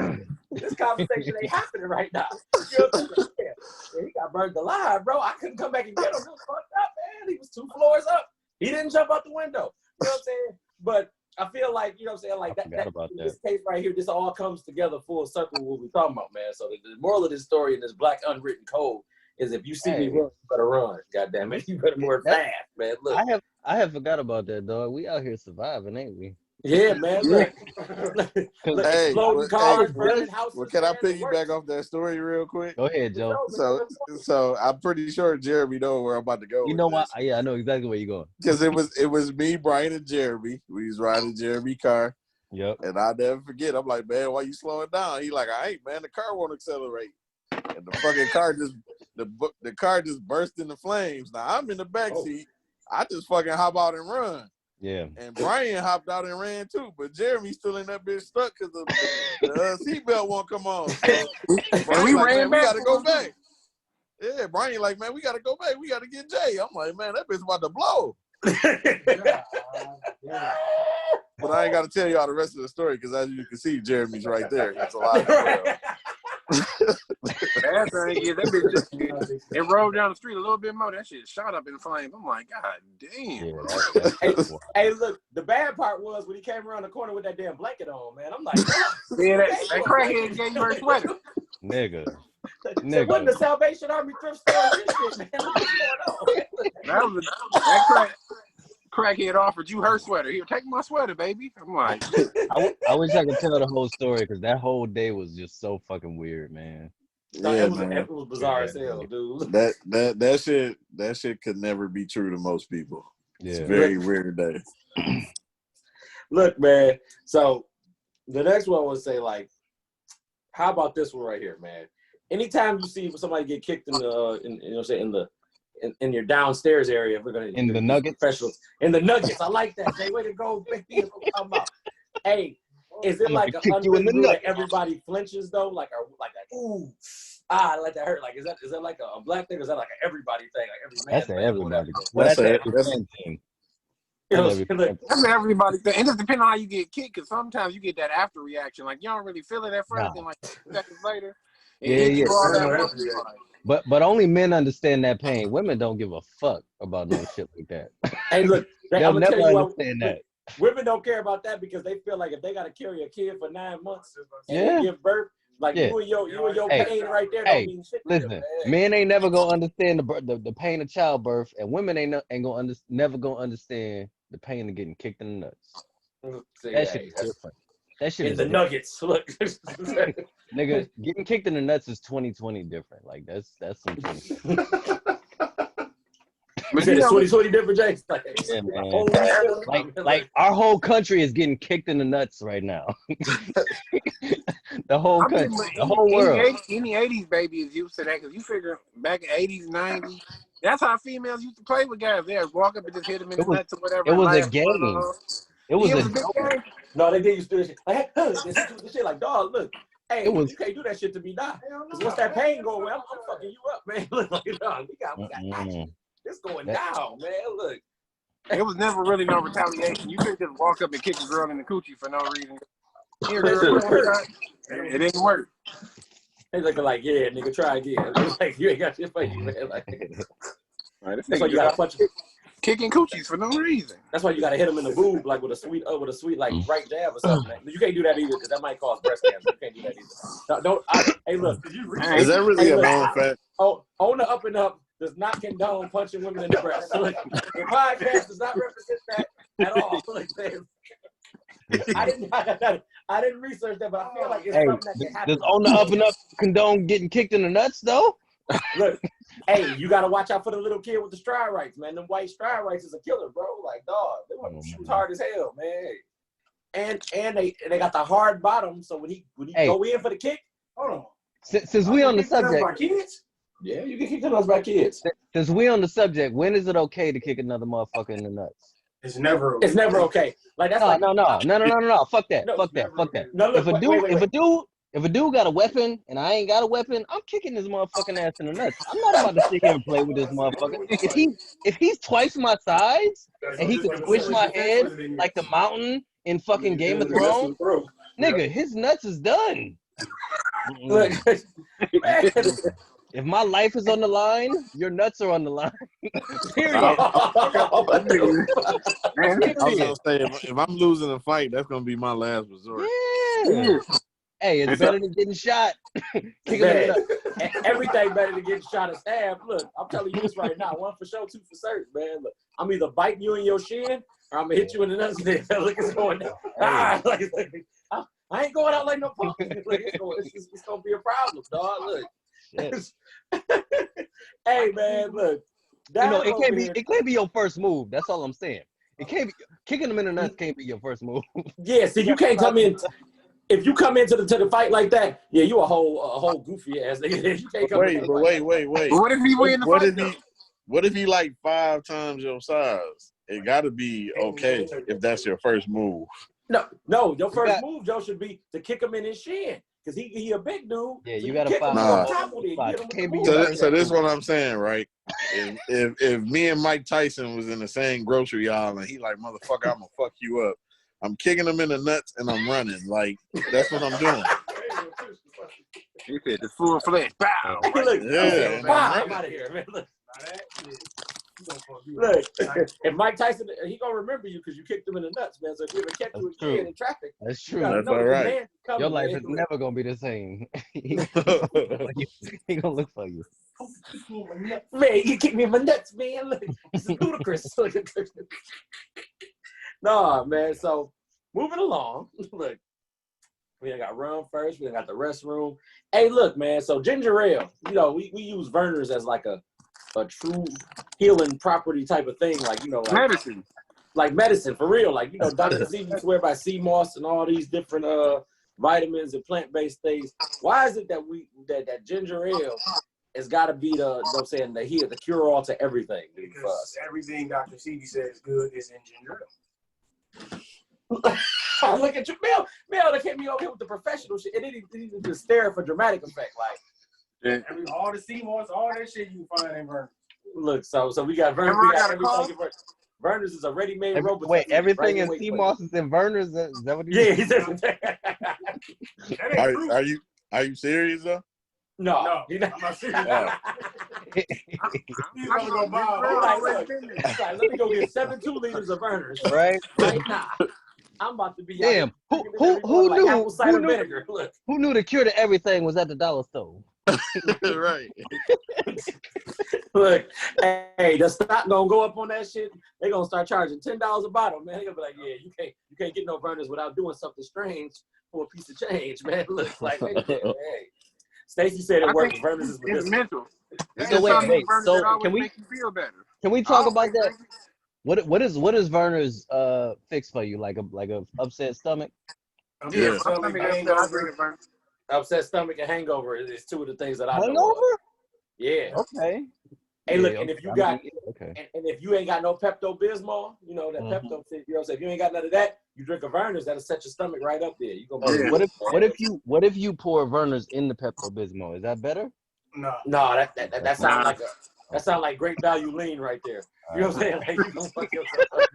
[SPEAKER 2] This conversation ain't happening right now. You know what I'm saying? Yeah, he got burned alive, bro. I couldn't come back and get him. It was fucked up, man. He was 2 floors up. He didn't jump out the window. You know what I'm saying? But I feel like, you know what I'm saying? Like that this case right here, this all comes together full circle with what we're talking about, man. So the moral of this story in this black unwritten code is if you see me run, you better run. God damn it. You better run fast, man. Look.
[SPEAKER 5] I have forgot about that, dog. We out here surviving, ain't we?
[SPEAKER 2] Yeah, man. Look,
[SPEAKER 4] Hey,
[SPEAKER 2] exploding cars, burning houses.
[SPEAKER 4] well, can I
[SPEAKER 2] man,
[SPEAKER 4] piggyback off that story real quick?
[SPEAKER 5] Go ahead, Joe.
[SPEAKER 4] So I'm pretty sure Jeremy knows where I'm about to go.
[SPEAKER 5] You know what? Yeah, I know exactly where you're going.
[SPEAKER 4] Because it was me, Brian, and Jeremy. We was riding Jeremy's car.
[SPEAKER 5] Yep.
[SPEAKER 4] And I'll never forget. I'm like, man, why you slowing down? He like, I ain't, man. The car won't accelerate. And the fucking car the car just burst into flames. Now I'm in the back seat. I just fucking hop out and run.
[SPEAKER 5] Yeah.
[SPEAKER 4] And Brian hopped out and ran too, but Jeremy's still in that bitch stuck because the seatbelt won't come on. So
[SPEAKER 3] And we ran
[SPEAKER 4] we
[SPEAKER 3] back.
[SPEAKER 4] gotta go back. Yeah, Brian like, man, we gotta go back. We gotta get Jay. I'm like, man, that bitch about to blow. But I ain't gotta tell y'all the rest of the story because as you can see, Jeremy's right there. It's a lot of
[SPEAKER 3] Bad thing is that bitch just it rolled down the street a little bit more. That shit shot up in flames. I'm like, God damn.
[SPEAKER 5] Yeah,
[SPEAKER 2] hey, look, the bad part was when he came around the corner with that damn blanket on, man. I'm like,
[SPEAKER 3] yeah, that crackhead gave you her sweater.
[SPEAKER 5] nigga.
[SPEAKER 2] So wasn't the Salvation Army thrift store and this shit, man? What's going on?
[SPEAKER 3] That crackhead offered you her sweater. Here, take my sweater, baby. I'm like,
[SPEAKER 5] I wish I could tell the whole story because that whole day was just so fucking weird, man.
[SPEAKER 2] No,
[SPEAKER 4] yeah,
[SPEAKER 2] it was bizarre as hell, dude.
[SPEAKER 4] That shit could never be true to most people. It's a very weird day.
[SPEAKER 2] Look, man. So the next one was say like, how about this one right here, man? Anytime you see somebody get kicked in your downstairs area, we're gonna
[SPEAKER 5] in the Nuggets.
[SPEAKER 2] Professionals in the Nuggets. I like that. Say, way to go, baby. Hey, is it like an unwritten rule that everybody flinches though? Like ooh, I let that hurt. Like is that like a black thing or is that like an everybody thing? Like every man.
[SPEAKER 5] That's an everybody.
[SPEAKER 4] Well, that's
[SPEAKER 5] every
[SPEAKER 4] thing.
[SPEAKER 3] that's everybody thing. And just depending on how you get kicked, because sometimes you get that after reaction. Like you don't really feel it at first, and like 2 seconds later.
[SPEAKER 5] Yeah. But only men understand that pain. Women don't give a fuck about no shit like that.
[SPEAKER 2] Hey, look,
[SPEAKER 5] they'll never understand that.
[SPEAKER 2] Women don't care about that because they feel like if they got to carry a kid for 9 months
[SPEAKER 5] and
[SPEAKER 2] give birth, like you and your pain right there don't mean shit.
[SPEAKER 5] Listen, men ain't never gonna understand the pain of childbirth, and women ain't never gonna understand the pain of getting kicked in the nuts. That shit is different. That shit
[SPEAKER 2] is the Nuggets. Look,
[SPEAKER 5] nigga, getting kicked in the nuts is 2020 different. Like that's some 2020.
[SPEAKER 2] But it's 2020 different, James.
[SPEAKER 5] Yeah, man. Like our whole country is getting kicked in the nuts right now. The whole country, the whole world.
[SPEAKER 3] Any 80s baby is used to that because you figure back in 80s, 90s, that's how females used to play with guys. They'd walk up and just hit them in the nuts or whatever.
[SPEAKER 5] It was a game. It was a
[SPEAKER 2] game. No, they did used to do this shit. Like, hey, this shit like, dog, look. Hey,
[SPEAKER 5] It was-
[SPEAKER 2] you can't do that shit to me now. Because once that pain go away, I'm fucking you up, man. Look, like, no, we got action. It's going down, man. Look.
[SPEAKER 3] It was never really no retaliation. You couldn't just walk up and kick a girl in the coochie for no reason. Here, girl, it didn't work.
[SPEAKER 2] They looking like, yeah, nigga, try again. Like, you ain't got shit for you, man. Like,
[SPEAKER 3] Right,
[SPEAKER 2] that's why you gotta punch him.
[SPEAKER 3] Kicking coochies for no reason.
[SPEAKER 2] That's why you gotta hit him in the boob, like with a sweet, like right jab or something. Man. You can't do that either, because that might cause breast cancer. You can't do that either. Hey, look.
[SPEAKER 4] Is that really a known fact?
[SPEAKER 2] Oh, on the up and up does not condone punching women in the breast. Look, the podcast does not represent that at all. Like, I didn't research that, but I feel like it's something that can happen.
[SPEAKER 5] Does on the up and up condone getting kicked in the nuts though?
[SPEAKER 2] Look, hey, you gotta watch out for the little kid with the stride rights, man. Them white stride rights is a killer, bro. Like, dog, they want to shoot hard as hell, man. And they got the hard bottom, so when he go in for the kick, hold on.
[SPEAKER 5] Since we on the subject,
[SPEAKER 2] yeah, you get kicked in the nuts by kids.
[SPEAKER 5] Since we on the subject, when is it okay to kick another motherfucker in the nuts?
[SPEAKER 6] It's never
[SPEAKER 2] okay. Like that's
[SPEAKER 5] no. Fuck that.
[SPEAKER 2] No,
[SPEAKER 5] Fuck that. Fuck that.
[SPEAKER 2] No, look,
[SPEAKER 5] if a dude got a weapon and I ain't got a weapon, I'm kicking his motherfucking ass in the nuts. I'm not about to sit here and play with this motherfucker. If he's twice my size and he can squish my head like the mountain in fucking Game of Thrones, nigga, his nuts is done.
[SPEAKER 2] Look,
[SPEAKER 5] if my life is on the line, your nuts are on the line. Period.
[SPEAKER 4] I was gonna say if I'm losing a fight, that's gonna be my last resort.
[SPEAKER 5] Yeah. Hey, it's better than getting shot.
[SPEAKER 2] Everything better than getting shot and stabbed. Look, I'm telling you this right now. 1 for sure, 2 for certain, man. Look, I'm either biting you in your shin or I'm gonna hit you in the nuts. Look, it's going down. I ain't going out like no punk. Like, it's gonna be a problem, dog. Look. Hey, man, look.
[SPEAKER 5] It can't be your first move. That's all I'm saying. It can't be kicking them in the nuts. Can't be your first move.
[SPEAKER 2] Yeah, see, you can't come in. If you come into the fight like that, yeah, you a whole goofy ass nigga. You can't come
[SPEAKER 4] wait.
[SPEAKER 3] What if he win the fight?
[SPEAKER 4] What if he like 5 times your size? It got to be okay if that's your first move.
[SPEAKER 2] No, your first move, Joe, should be to kick him in his shin. Because he a big dude.
[SPEAKER 5] Yeah,
[SPEAKER 2] so
[SPEAKER 5] you got to find
[SPEAKER 4] So this is what I'm saying, right? If me and Mike Tyson was in the same grocery aisle and he like, motherfucker, I'm going to fuck you up. I'm kicking him in the nuts and I'm running. Like, that's what I'm doing.
[SPEAKER 3] He said the full fledged. Bow.
[SPEAKER 4] Yeah.
[SPEAKER 2] I'm out of here, man. Look, if Mike Tyson, he gonna remember you because you kicked him in the nuts, man. So if you ever catch you again in trappic,
[SPEAKER 5] that's true.
[SPEAKER 4] That's all right.
[SPEAKER 5] Your life is never gonna be the same. He gonna look for you.
[SPEAKER 2] Man, you kicked me in my nuts, man. Look, this is ludicrous. Nah, man. So moving along. Look, we got rum first. We got the restroom. Hey, look, man. So ginger ale. You know, we use Verner's as like a true healing property type of thing, like, you know, like medicine for real. Like, you know, Dr. Z swear by sea moss and all these different vitamins and plant-based things. Why is it that that ginger ale has got to be the, you know what I'm saying, the cure-all to everything? Dude, for us?
[SPEAKER 6] Everything Dr. CD says good is in ginger
[SPEAKER 2] ale. Look at you, Mel, that came me over here with the professional shit, and it didn't just stare for dramatic effect, like.
[SPEAKER 6] Yeah. All the sea moss, all that shit you can find in Verner's.
[SPEAKER 2] Look, so we got Verner's. We got everything in Verner's. Verner's is a ready-made robot.
[SPEAKER 5] Wait, everything in sea moss is in Verner's? Is that what
[SPEAKER 2] he
[SPEAKER 5] said?
[SPEAKER 4] Are you serious though?
[SPEAKER 2] No,
[SPEAKER 6] I'm not serious.
[SPEAKER 2] He's gonna go buy. Let me go get 72 liters of Verner's
[SPEAKER 5] right
[SPEAKER 2] now. I'm about to be.
[SPEAKER 5] Damn. Who knew the cure to everything was at the dollar store?
[SPEAKER 4] Right.
[SPEAKER 2] Look, hey, the stock gonna go up on that shit. They gonna start charging $10 a bottle, man. They gonna be like, yeah, you can't get no Verner's without doing something strange for a piece of change, man. Look, like, hey. Stacy said it works. Verner's is
[SPEAKER 3] mental.
[SPEAKER 5] So wait. So can we
[SPEAKER 3] make you feel better?
[SPEAKER 5] Can we talk about that? What is Verner's fix for you? Like a upset stomach?
[SPEAKER 3] Yeah.
[SPEAKER 2] Upset stomach and hangover is 2 of the things that I know.
[SPEAKER 5] Hangover?
[SPEAKER 2] Yeah.
[SPEAKER 5] Okay.
[SPEAKER 2] Hey, look, and if you got,
[SPEAKER 5] okay.
[SPEAKER 2] and if you ain't got no Pepto-Bismol, you know, that Pepto, you know what I'm saying? If you ain't got none of that, you drink a Verner's, that'll set your stomach right up there. You gonna be
[SPEAKER 5] What if you pour Verner's in the Pepto-Bismol? Is that better?
[SPEAKER 6] No.
[SPEAKER 2] No, that sounds like that sounds like Great Value Lean right there. You know what I'm saying? Like, you gonna fuck yourself up.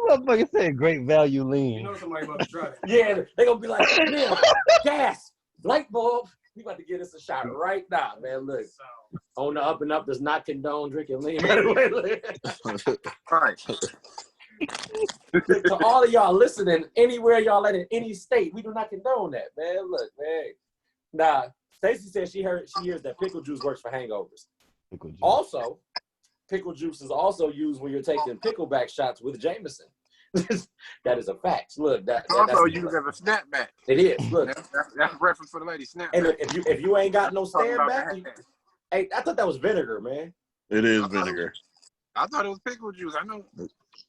[SPEAKER 5] Motherfucker said Great Value Lean.
[SPEAKER 6] You know somebody about to try that.
[SPEAKER 2] Yeah, they gonna be like, man, gas, light bulb. We about to get us a shot right now, man. Look, on the up and up does not condone drinking lean. By the way,
[SPEAKER 3] Right.
[SPEAKER 2] to all of y'all listening, anywhere y'all at in any state, we do not condone that, man. Look, man. Nah, Stacey said she hears that pickle juice works for hangovers. Also, pickle juice is also used when you're taking pickleback shots with Jameson. That is a fact. Look, that's
[SPEAKER 3] also used as a snapback.
[SPEAKER 2] It is. Look,
[SPEAKER 3] that's a reference for the lady. Snapback.
[SPEAKER 2] And look, if you ain't got no stand back, hey, I thought that was vinegar, man.
[SPEAKER 4] It is vinegar.
[SPEAKER 3] I thought it was pickle juice.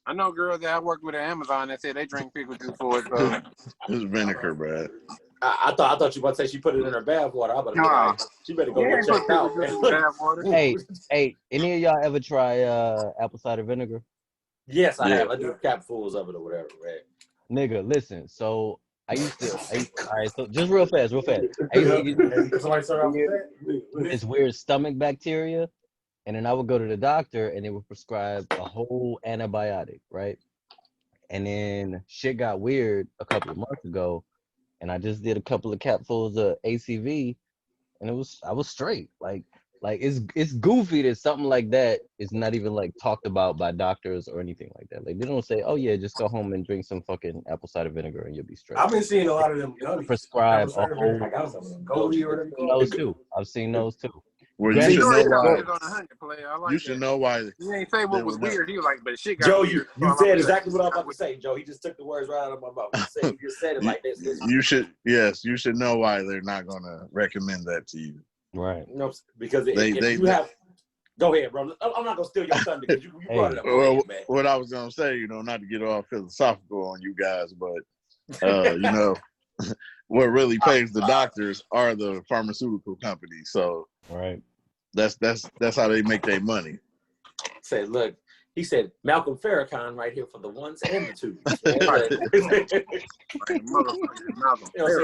[SPEAKER 3] I know girls that I worked with at Amazon that said they drink pickle juice for it. So.
[SPEAKER 4] It's vinegar, Brad.
[SPEAKER 2] I thought you were about to say she put it in her bath water. I'm about to be like, she better go get checked out.
[SPEAKER 5] Hey, any of y'all ever try apple cider vinegar?
[SPEAKER 2] Yes, I have. I do capfuls of it or whatever, man.
[SPEAKER 5] Nigga, listen. So I used to all right, so just real fast. I used to this weird stomach bacteria, and then I would go to the doctor and they would prescribe a whole antibiotic, right? And then shit got weird a couple of months ago, and I just did a couple of capfuls of ACV, and I was straight. Like it's goofy that something like that is not even like talked about by doctors or anything like that. Like they don't say, "Oh yeah, just go home and drink some fucking apple cider vinegar and you'll be straight."
[SPEAKER 6] I've been seeing a lot of them gummies.
[SPEAKER 5] Prescribe a whole. I've seen those too.
[SPEAKER 4] Well, you should know why. You should know why.
[SPEAKER 3] He ain't say what was weird. He was like, "But shit got
[SPEAKER 2] Joe,
[SPEAKER 3] weird."
[SPEAKER 2] you said exactly what I was about to say, Joe. He just took the words right out of my mouth. You just said it like this.
[SPEAKER 4] You should know why they're not gonna recommend that to you.
[SPEAKER 5] Right.
[SPEAKER 2] No, because if you have. Go ahead, bro. I'm not gonna steal your thunder because you brought it up.
[SPEAKER 4] Well, man. What I was gonna say, not to get all philosophical on you guys, but what really pays the doctors are the pharmaceutical companies. So
[SPEAKER 5] right,
[SPEAKER 4] that's how they make their money.
[SPEAKER 2] Say, look, he said Malcolm Farrakhan right here for the ones and the twos.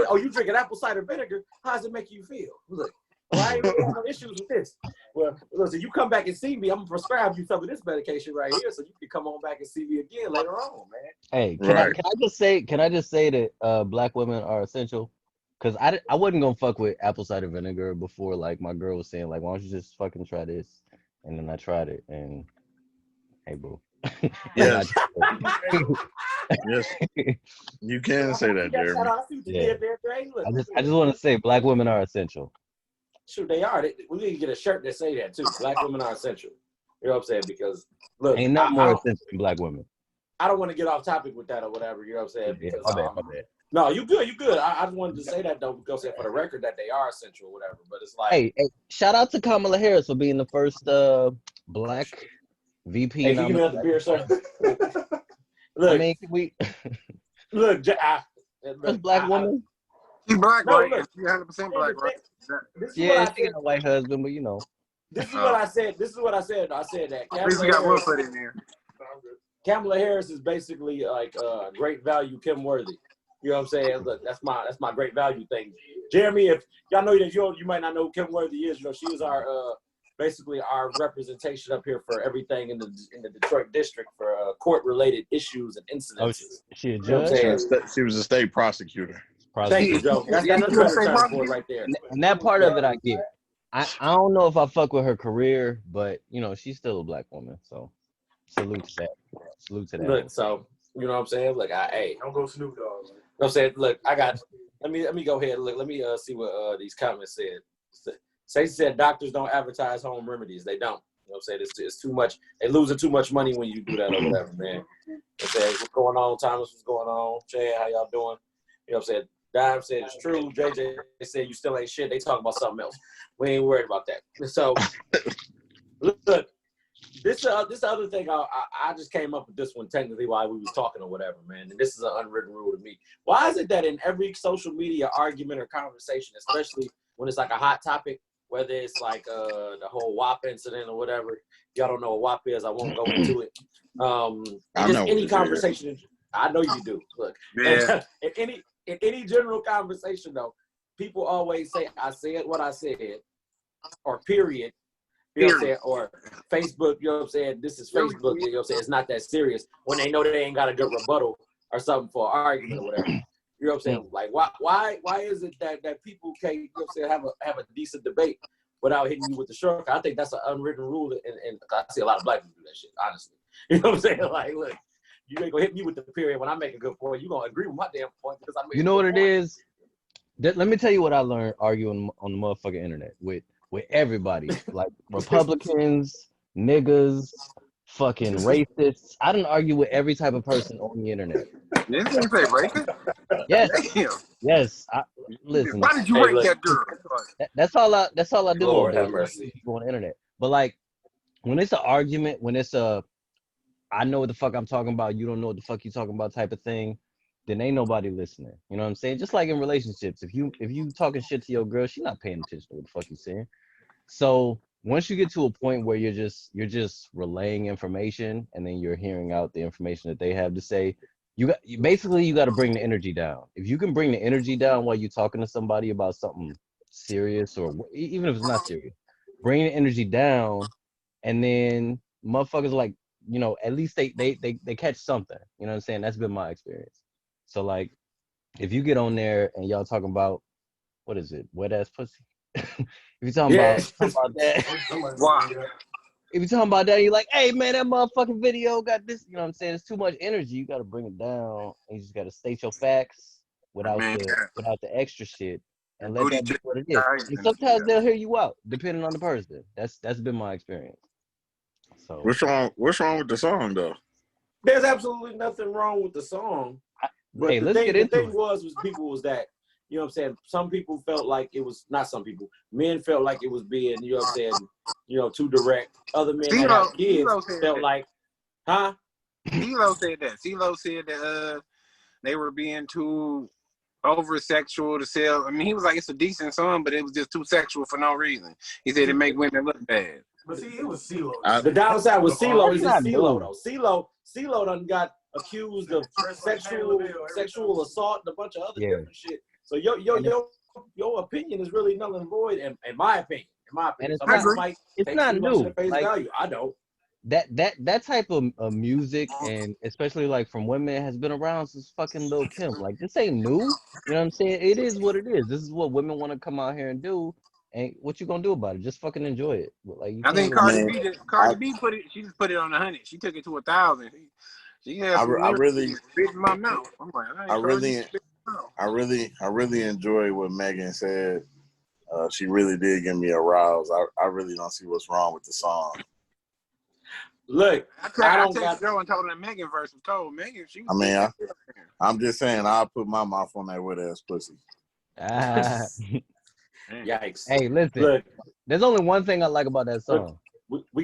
[SPEAKER 2] Oh, you drinking apple cider vinegar? How does it make you feel? Look. Why you have no issues with this? Well, listen, you come back and see me, I'm gonna prescribe you some of this medication right here, so you can come on back and see me again later on, man.
[SPEAKER 5] Hey, can I just say that black women are essential? Because I wasn't gonna fuck with apple cider vinegar before, like my girl was saying, like, why don't you just fucking try this? And then I tried it, and hey, boo.
[SPEAKER 4] Yes. Yes. You can say that, Jeremy.
[SPEAKER 5] Yeah. I just want to say, black women are essential.
[SPEAKER 2] Shoot, they are. We need to get a shirt that say that too. Black women are essential. You know what I'm saying? Because look,
[SPEAKER 5] ain't nothing more essential than black women.
[SPEAKER 2] I don't want to get off topic with that or whatever. You know what I'm saying? Because,
[SPEAKER 5] my bad.
[SPEAKER 2] No, you good. I just wanted to say that though, because for the record that they are essential or whatever. But it's like,
[SPEAKER 5] hey, shout out to Kamala Harris for being the first black VP.
[SPEAKER 2] Hey, can you give me another beer, sir? Look,
[SPEAKER 5] I mean, can we
[SPEAKER 2] look,
[SPEAKER 5] black woman.
[SPEAKER 3] She's black, right? She's 100% black, right?
[SPEAKER 5] Yeah, she got a white husband, but
[SPEAKER 2] This is what I said. I said that.
[SPEAKER 3] At least we got one foot in there.
[SPEAKER 2] Kamala Harris is basically like great value Kim Worthy. You know what I'm saying? Look, that's my great value thing. Jeremy, if y'all know that you might not know who Kim Worthy is, she is our basically our representation up here for everything in the Detroit district for court related issues and incidents.
[SPEAKER 5] Oh, she a judge?
[SPEAKER 4] She was a state prosecutor.
[SPEAKER 2] Thank you, Joe. That's another term for it right there.
[SPEAKER 5] And that part of it I get. I don't know if I fuck with her career, but she's still a black woman. So salute to that.
[SPEAKER 2] Look, so you know what I'm saying? Look,
[SPEAKER 6] don't go Snoop Dogg.
[SPEAKER 2] You know what I'm saying? Look, let me go ahead and look. Let me see what these comments said. Stacey said doctors don't advertise home remedies. They don't. You know what I'm saying? It's too much. They're losing too much money when you do that or whatever, man. Okay, what's going on? Thomas, what's going on? Chad, how y'all doing? You know what I'm saying? Dime said it's true. JJ said you still ain't shit. They talking about something else. We ain't worried about that. So, look, this other thing. I just came up with this one technically while we was talking or whatever, man. And this is an unwritten rule to me. Why is it that in every social media argument or conversation, especially when it's like a hot topic, whether it's like the whole WAP incident or whatever. Y'all don't know what WAP is, I won't go into it. And just any conversation. I know you do. Look,
[SPEAKER 3] Yeah.
[SPEAKER 2] in any general conversation though, people always say, I said what I said, or period. You know what I'm saying? Or Facebook, you know what I'm saying? This is Facebook, you know what I'm saying? It's not that serious when they know they ain't got a good rebuttal or something for an argument or whatever. You know what I'm saying? Like, why is it that people can't, you know what I'm saying, have a decent debate without hitting you with the shortcut? I think that's an unwritten rule, and I see a lot of black people do that shit, honestly. You know what I'm saying? Like, look, you ain't gonna hit me with the period when I make a good point. You gonna agree with my damn point because I made.
[SPEAKER 5] You know what it is? Let me tell you what I learned arguing on the motherfucking internet with everybody, like Republicans, niggas, fucking racists. I didn't argue with every type of person on the internet.
[SPEAKER 3] This ain't say racist.
[SPEAKER 5] Yes,
[SPEAKER 3] Damn.
[SPEAKER 5] yes. Listen.
[SPEAKER 3] Why did you rape that girl?
[SPEAKER 5] That's all I do
[SPEAKER 2] Lord
[SPEAKER 5] all
[SPEAKER 2] have
[SPEAKER 5] day.
[SPEAKER 2] mercy.
[SPEAKER 5] People on the internet, but like when it's an argument, when it's I know what the fuck I'm talking about, you don't know what the fuck you talking about type of thing, then ain't nobody listening. You know what I'm saying? Just like in relationships, if you talking shit to your girl, she's not paying attention to what the fuck you saying. So once you get to a point where you're just relaying information and then you're hearing out the information that they have to say, you got to bring the energy down. If you can bring the energy down while you're talking to somebody about something serious, or even if it's not serious, bring the energy down, and then motherfuckers, like, you know, at least they catch something. You know what I'm saying? That's been my experience. So like, if you get on there and y'all talking about, what is it, wet ass pussy? If you're talking about that,
[SPEAKER 3] Wow.
[SPEAKER 5] if you're talking about that, you're like, hey man, that motherfucking video got this. You know what I'm saying? It's too much energy. You got to bring it down. And you just got to state your facts without the extra shit, and let that be what it is. And sometimes they'll hear you out, depending on the person. That's been my experience. So
[SPEAKER 4] what's wrong with the song though?
[SPEAKER 2] There's absolutely nothing wrong with the song. But
[SPEAKER 5] hey, let's get into
[SPEAKER 2] the thing
[SPEAKER 5] it.
[SPEAKER 2] was people was that, you know what I'm saying, some people felt like it was, not some people, men felt like it was being, you know what I'm saying, you know, too direct. Other men that have kids felt like, huh?
[SPEAKER 3] CeeLo said that. CeeLo said that they were being too over sexual to sell. I mean, he was like, it's a decent song, but it was just too sexual for no reason. He said it make women look bad.
[SPEAKER 6] But see, it was CeeLo.
[SPEAKER 2] The downside with CeeLo is
[SPEAKER 5] not
[SPEAKER 2] CeeLo
[SPEAKER 5] new.
[SPEAKER 2] though. CeeLo done got accused of sexual assault and a bunch of other different shit. So your opinion is really null and void, in my opinion.
[SPEAKER 5] And
[SPEAKER 2] Some people might
[SPEAKER 5] it's
[SPEAKER 2] take
[SPEAKER 5] not
[SPEAKER 2] CeeLo
[SPEAKER 5] new.
[SPEAKER 2] at face
[SPEAKER 5] Like,
[SPEAKER 2] value. I don't.
[SPEAKER 5] That type of music, and especially like from women, has been around since fucking Lil Kim. Like, this ain't new. You know what I'm saying? It is what it is. This is what women want to come out here and do. And what you gonna do about it? Just fucking enjoy it. Like, you
[SPEAKER 3] I think
[SPEAKER 5] really...
[SPEAKER 3] Cardi B put it. She just put it on 100. She took it to 1,000. She had some
[SPEAKER 4] I really
[SPEAKER 3] spit in my mouth. I'm like,
[SPEAKER 4] I really enjoy what Megan said. She really did give me a rouse. I really don't see what's wrong with the song.
[SPEAKER 2] Look,
[SPEAKER 3] I texted Joe and told her that Megan verse was cold. Megan, she was
[SPEAKER 4] I'm just saying, I'll put my mouth on that wet ass pussy.
[SPEAKER 2] Yikes.
[SPEAKER 5] Hey, listen. Look, there's only one thing I like about that song.
[SPEAKER 2] We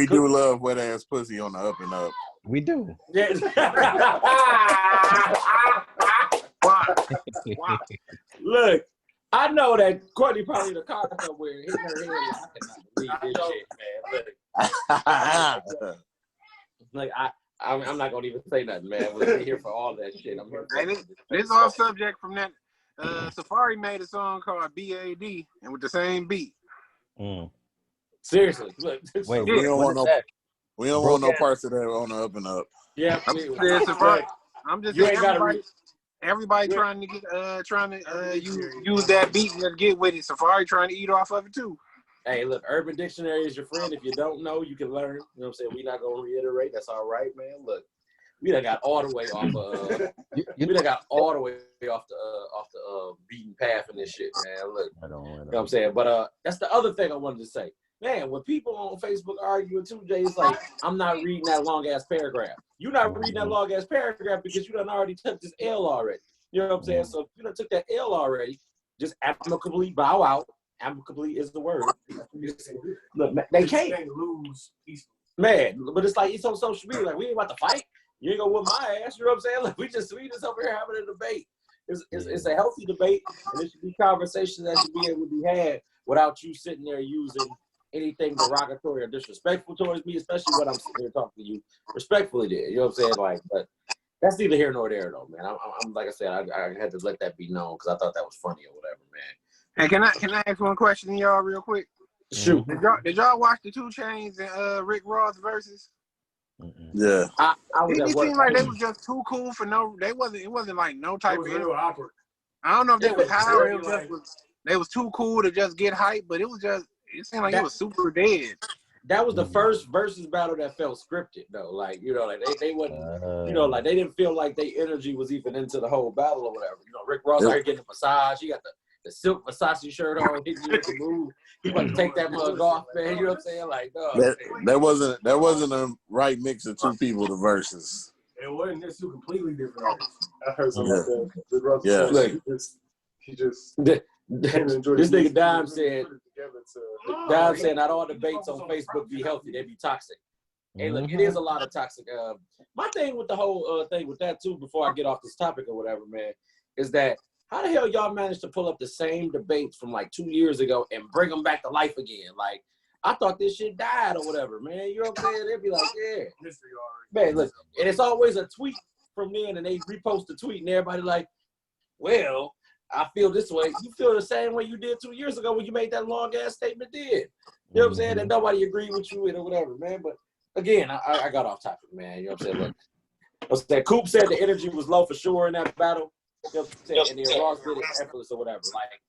[SPEAKER 4] do love wet ass pussy on the up and up.
[SPEAKER 5] We do.
[SPEAKER 2] Yeah.
[SPEAKER 3] Why?
[SPEAKER 2] Look, I know that Courtney probably in the car somewhere hitting her head like, I cannot believe this shit, man. Look, I'm not gonna even say nothing, man. We're here for all that shit. I'm here.
[SPEAKER 3] This off subject from that. Safari made a song called BAD, and with the same beat.
[SPEAKER 2] Seriously, look.
[SPEAKER 5] Wait,
[SPEAKER 4] we don't want no parts of that on the up and up.
[SPEAKER 2] Yeah,
[SPEAKER 3] I'm just saying, everybody trying to get use that beat and get with it. Safari trying to eat off of it too.
[SPEAKER 2] Hey, look, Urban Dictionary is your friend. If you don't know, you can learn. You know what I'm saying? We're not gonna reiterate. That's all right, man. Look, we done got all the way off. We done got all the way off the beaten path in this shit, man. Look, you know what I'm saying? But that's the other thing I wanted to say. Man, when people on Facebook arguing too, Jay, it's like, I'm not reading that long ass paragraph. You're not reading that long ass paragraph because you done already took this L already. You know what I'm saying? So if you done took that L already, just amicably bow out. Amicably is the word. Look, they can't
[SPEAKER 6] lose peacefully.
[SPEAKER 2] Man, but it's like, it's on social media. Like, we ain't about to fight. You ain't gonna whip my ass. You know what I'm saying? Like, we just over here having a debate. It's a healthy debate, and it should be conversations that should be able to be had. without you sitting there using anything derogatory or disrespectful towards me, especially when I'm sitting here talking to you respectfully there. You know what I'm saying? Like, but that's neither here nor there though, man. I'm like I said, I had to let that be known because I thought that was funny or whatever, man.
[SPEAKER 3] Hey, can I ask one question to y'all real quick?
[SPEAKER 2] Shoot.
[SPEAKER 3] Did y'all watch the 2 Chainz and Rick Ross versus?
[SPEAKER 4] Yeah.
[SPEAKER 2] I was
[SPEAKER 3] Didn't
[SPEAKER 2] at
[SPEAKER 3] it
[SPEAKER 2] work.
[SPEAKER 3] seem like they was just too cool for it wasn't like no type
[SPEAKER 6] It was
[SPEAKER 3] of
[SPEAKER 6] real awkward.
[SPEAKER 3] I don't know if they was high or it was
[SPEAKER 6] like,
[SPEAKER 3] they was too cool to just get hype, but it seemed like it was super dead.
[SPEAKER 2] That was the first versus battle that felt scripted though. Like, you know, like they wasn't, you know, like they didn't feel like their energy was even into the whole battle or whatever. You know, Rick Ross out here getting a massage. He got the silk Versace shirt on, hitting you with the move. He about to take that mug off, man. You know what I'm saying? Like, no.
[SPEAKER 4] That wasn't a right mix of 2 people, the verses.
[SPEAKER 6] it wasn't. It's 2 completely different artists.
[SPEAKER 7] I heard something like that. Rick Ross
[SPEAKER 4] Yeah.
[SPEAKER 7] said he just
[SPEAKER 2] This nigga Dime said, Dime
[SPEAKER 7] said,
[SPEAKER 2] said not all debates on Facebook be healthy, they be toxic. Hey, look, it is a lot of toxic. My thing with the whole thing with that too, before I get off this topic or whatever, man, is that how the hell y'all managed to pull up the same debates from like 2 years ago and bring them back to life again? Like, I thought this shit died or whatever, man. You know what I'm saying? They'd be like, yeah. Man, look, and it's always a tweet from then and they repost the tweet and everybody like, well, I feel this way. You feel the same way you did 2 years ago when you made that long ass statement did. You know what I'm saying? And nobody agreed with you or whatever, man. But again, I got off topic, man. You know what I'm saying? Look, I was saying, Coop said the energy was low for sure in that battle. You know what I'm saying? And then Ross did it effortless or whatever. Like,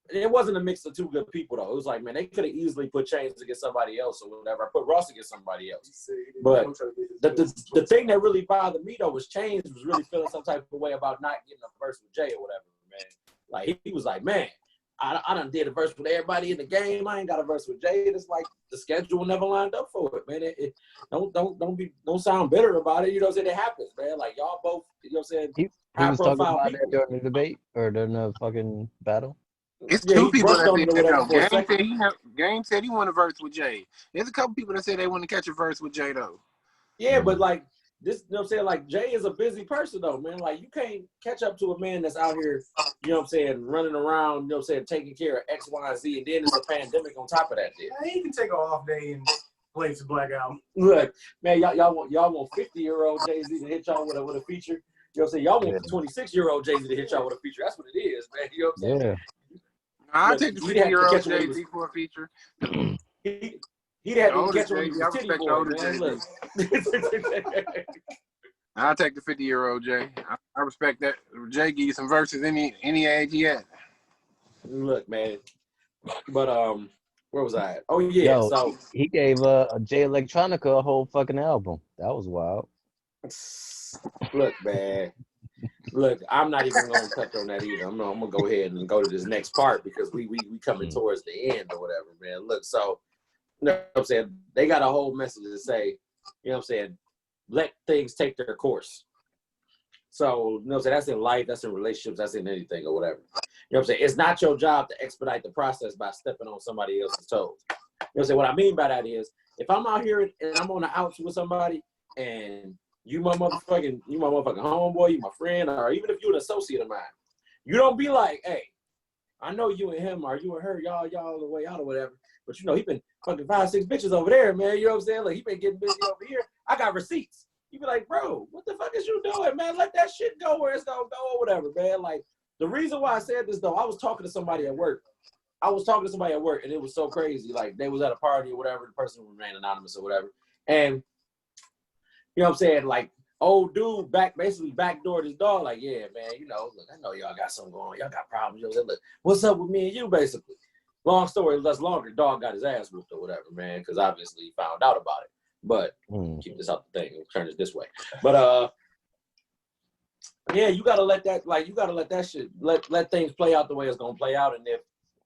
[SPEAKER 2] it wasn't a mix of 2 good people though. It was like, man, they could have easily put Chainz against somebody else or whatever. I put Ross against somebody else. But the thing that really bothered me though was Chainz was really feeling some type of way about not getting a verse with Jay or whatever, man. Like he was like, man, I done did a verse with everybody in the game. I ain't got a verse with Jay. It's like the schedule never lined up for it, man. Don't sound bitter about it. You know what I'm saying? It happens, man. Like y'all both, you know what I'm saying?
[SPEAKER 5] He was talking about that during the debate or during the fucking battle.
[SPEAKER 3] It's 2 people that said that though. Game said he want a verse with Jay. There's a couple people that say they want to catch a verse with Jay though.
[SPEAKER 2] Yeah, but like this, you know what I'm saying? Like Jay is a busy person though, man. Like you can't catch up to a man that's out here, you know what I'm saying, running around, you know what I'm saying, taking care of X, Y, and Z, and then there's a pandemic on top of that.
[SPEAKER 6] Yeah, he can take an off day and play some Black Album.
[SPEAKER 2] Look, man, y'all want 50-year-old Jay-Z to hit y'all with a feature. You know what I'm saying? Y'all want the 26-year-old Jay-Z to hit y'all with a feature. That's what it is, man. You know what I'm saying?
[SPEAKER 3] I'll take the 50-year-old Jay-Z for a feature.
[SPEAKER 2] He'd have to catch him when he was titty boy, man. Look.
[SPEAKER 3] I'll take the 50-year-old Jay. I respect that. Jay give you some verses any age he at.
[SPEAKER 2] Look, man. But where was I at? Oh yeah,
[SPEAKER 5] Yo, so he gave Jay Electronica a whole fucking album. That was wild.
[SPEAKER 2] Look, man. Look, I'm not even gonna touch on that either. I'm gonna go ahead and go to this next part because we coming towards the end or whatever, man. Look, so you know what I'm saying? They got a whole message to say, you know what I'm saying, let things take their course. So, you know what I'm saying, that's in life, that's in relationships, that's in anything or whatever. You know what I'm saying? It's not your job to expedite the process by stepping on somebody else's toes. You know what I'm saying? What I mean by that is if I'm out here and I'm on the outs with somebody and you my motherfucking homeboy, you my friend, or even if you're an associate of mine, you don't be like, hey, I know you and him or you and her, y'all the way out or whatever, but you know, he been fucking 5-6 bitches over there, man. You know what I'm saying? Like, he been getting busy over here. I got receipts. You be like, bro, what the fuck is you doing, man? Let that shit go where it's gonna go or whatever, man. Like, the reason why I said this, though, I was talking to somebody at work. And it was so crazy. Like, they was at a party or whatever. The person remained anonymous or whatever. And, you know what I'm saying? Like, old dude basically backdoored his dog. Like, yeah, man, you know, look, I know y'all got something going on. Y'all got problems. You know, look, what's up with me and you, basically? Long story less longer, dog got his ass whooped or whatever, man, because obviously he found out about it. But keep this out the thing and turn it this way. But yeah, you gotta let that shit let things play out the way it's gonna play out. And if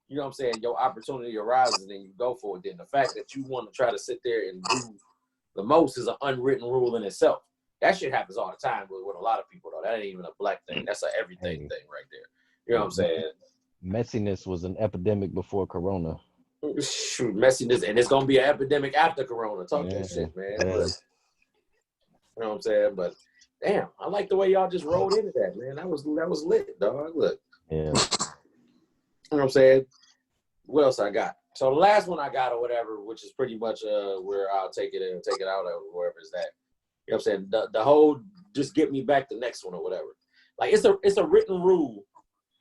[SPEAKER 2] you know what I'm saying, your opportunity arises and you go for it, then the fact that you want to try to sit there and do the most is an unwritten rule in itself. That shit happens all the time with a lot of people though. That ain't even a black thing. That's an everything thing right there. You know what I'm saying? Messiness
[SPEAKER 5] was an epidemic before Corona.
[SPEAKER 2] Shoot, messiness, and it's gonna be an epidemic after Corona. Talk that shit, man.
[SPEAKER 5] Yeah.
[SPEAKER 2] Look, you know what I'm saying? But damn, I like the way y'all just rolled into that, man. That was lit, dog. Look.
[SPEAKER 5] Yeah.
[SPEAKER 2] You know what I'm saying? what else I got? So the last one I got or whatever, which is pretty much where I'll take it and take it out of wherever it's at. You know what I'm saying? The whole just get me back the next one or whatever. Like it's a written rule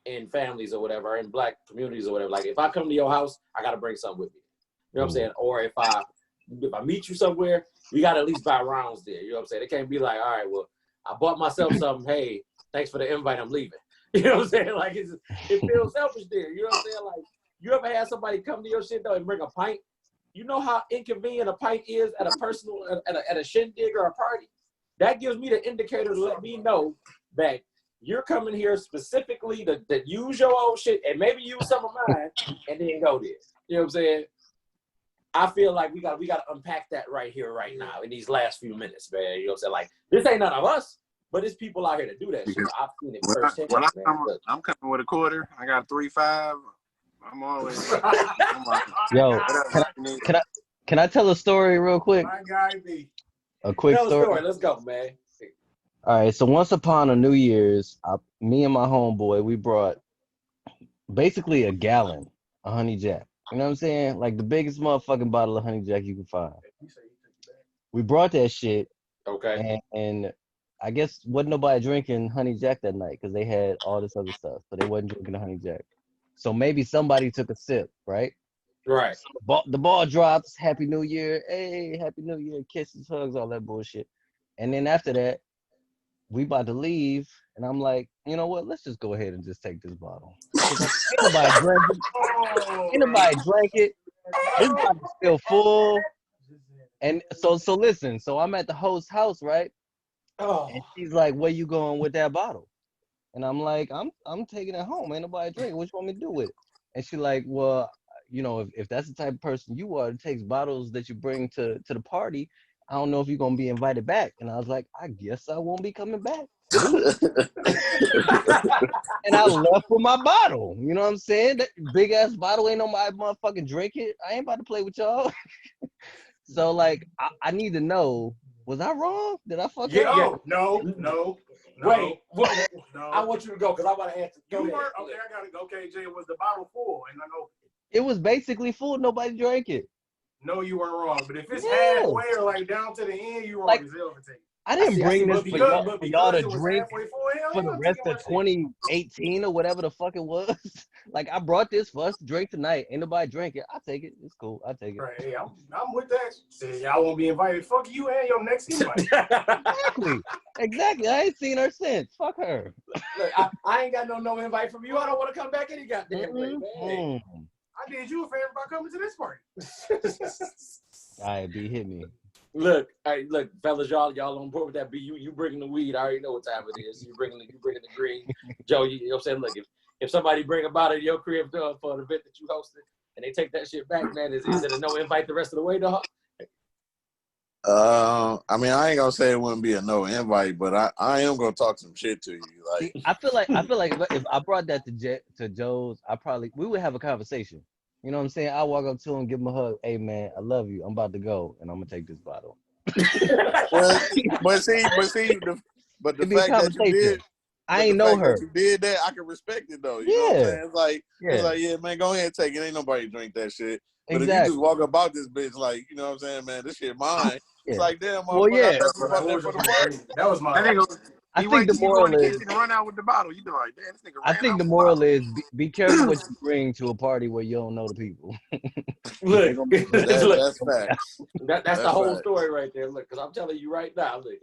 [SPEAKER 2] in families or whatever, in black communities or whatever. Like if I come to your house, I gotta bring something with me. You know what I'm saying? Or if I meet you somewhere, we gotta at least buy rounds there. You know what I'm saying? It can't be like, all right, well, I bought myself something. Hey, thanks for the invite. I'm leaving. You know what I'm saying? Like it feels selfish there. You know what I'm saying? Like you ever had somebody come to your shit though and bring a pint? You know how inconvenient a pint is at a personal at a shindig or a party? That gives me the indicator to let me know that you're coming here specifically to use your old shit and maybe use some of mine and then go there. You know what I'm saying? I feel like we got to unpack that right here, right now, in these last few minutes, man. You know what I'm saying? Like this ain't none of us, but it's people out here to do that shit. I've seen it firsthand.
[SPEAKER 3] I'm coming with a quarter. I got 3-5. I'm always.
[SPEAKER 5] Yo, can I tell a story real quick?
[SPEAKER 6] My guy B.
[SPEAKER 5] A quick
[SPEAKER 2] Tell a
[SPEAKER 5] story.
[SPEAKER 2] story. Let's go, man.
[SPEAKER 5] All right, so once upon a New Year's, me and my homeboy, we brought basically a gallon of Honey Jack. You know what I'm saying? Like the biggest motherfucking bottle of Honey Jack you can find. We brought that shit.
[SPEAKER 2] Okay.
[SPEAKER 5] And I guess wasn't nobody drinking Honey Jack that night because they had all this other stuff. So they wasn't drinking the Honey Jack. So maybe somebody took a sip, right?
[SPEAKER 2] Right.
[SPEAKER 5] So the ball drops. Happy New Year. Hey, Happy New Year. Kisses, hugs, all that bullshit. And then after that, we about to leave. And I'm like, you know what? Let's just go ahead and just take this bottle. Ain't nobody drank it. Ain't nobody drank it. This bottle's still full. And so listen. So I'm at the host's house, right?
[SPEAKER 2] Oh.
[SPEAKER 5] And she's like, where you going with that bottle? And I'm like, I'm taking it home. Ain't nobody drinking. What you want me to do with it? And she's like, well, you know, if that's the type of person you are, it takes bottles that you bring to the party. I don't know if you're going to be invited back. And I was like, I guess I won't be coming back. And I left with my bottle. You know what I'm saying? That big ass bottle, ain't nobody motherfucking drink it. I ain't about to play with y'all. So, like, I need to know, was I wrong? Did I fuck up?
[SPEAKER 6] No.
[SPEAKER 2] Wait,
[SPEAKER 6] no.
[SPEAKER 2] I want you to go because I want to answer.
[SPEAKER 6] You were okay. I gotta go. Okay, Jay, was the bottle full? And I know
[SPEAKER 5] it was basically full. Nobody drank it.
[SPEAKER 6] No, you weren't wrong. But if it's halfway or like down to the end, you wrong
[SPEAKER 5] like,
[SPEAKER 6] as hell for taking.
[SPEAKER 5] I didn't bring this for y'all to drink for the rest of 2018 or whatever the fuck it was. Like, I brought this for us to drink tonight. Ain't nobody drink it. I take it. It's cool. I take it.
[SPEAKER 6] Right, hey, I'm with that. Say y'all won't be invited. Fuck you and your next invite.
[SPEAKER 5] Exactly. I ain't seen her since. Fuck her.
[SPEAKER 2] Look, I ain't got no invite from you. I don't want to come back any goddamn way, man.
[SPEAKER 6] I did you a favor by coming to this party.
[SPEAKER 5] All right, B, hit me.
[SPEAKER 2] Look, fellas, y'all on board with that? B, you bringing the weed? I already know what time it is. You bringing the green. Joe, you know what I'm saying? Look, if somebody bring a bottle to your crib for an event that you hosted and they take that shit back, man, is it a no invite the rest of the way, dog?
[SPEAKER 4] I mean, I ain't gonna say it wouldn't be a no invite, but I am gonna talk some shit to you. Like,
[SPEAKER 5] I feel like if I brought that to Joe's, we would have a conversation. You know what I'm saying? I walk up to him, give him a hug. Hey man, I love you. I'm about to go, and I'm gonna take this bottle.
[SPEAKER 4] but the fact that you did,
[SPEAKER 5] I ain't know her.
[SPEAKER 4] You did that, I can respect it though. You know what I'm saying? It's like, yeah, man, go ahead and take it. Ain't nobody drink that shit. But if you just walk about this bitch like, you know what I'm saying, man, this shit mine. It's like, damn,
[SPEAKER 5] well, yeah.
[SPEAKER 6] That was my.
[SPEAKER 5] I think the moral is
[SPEAKER 3] run out with the bottle. You be like, damn, this nigga.
[SPEAKER 5] I think the moral is be careful what you bring to a party where you don't know the people.
[SPEAKER 2] Look,
[SPEAKER 4] that's facts.
[SPEAKER 2] That's the whole story right there. Look, because I'm telling you right now, look,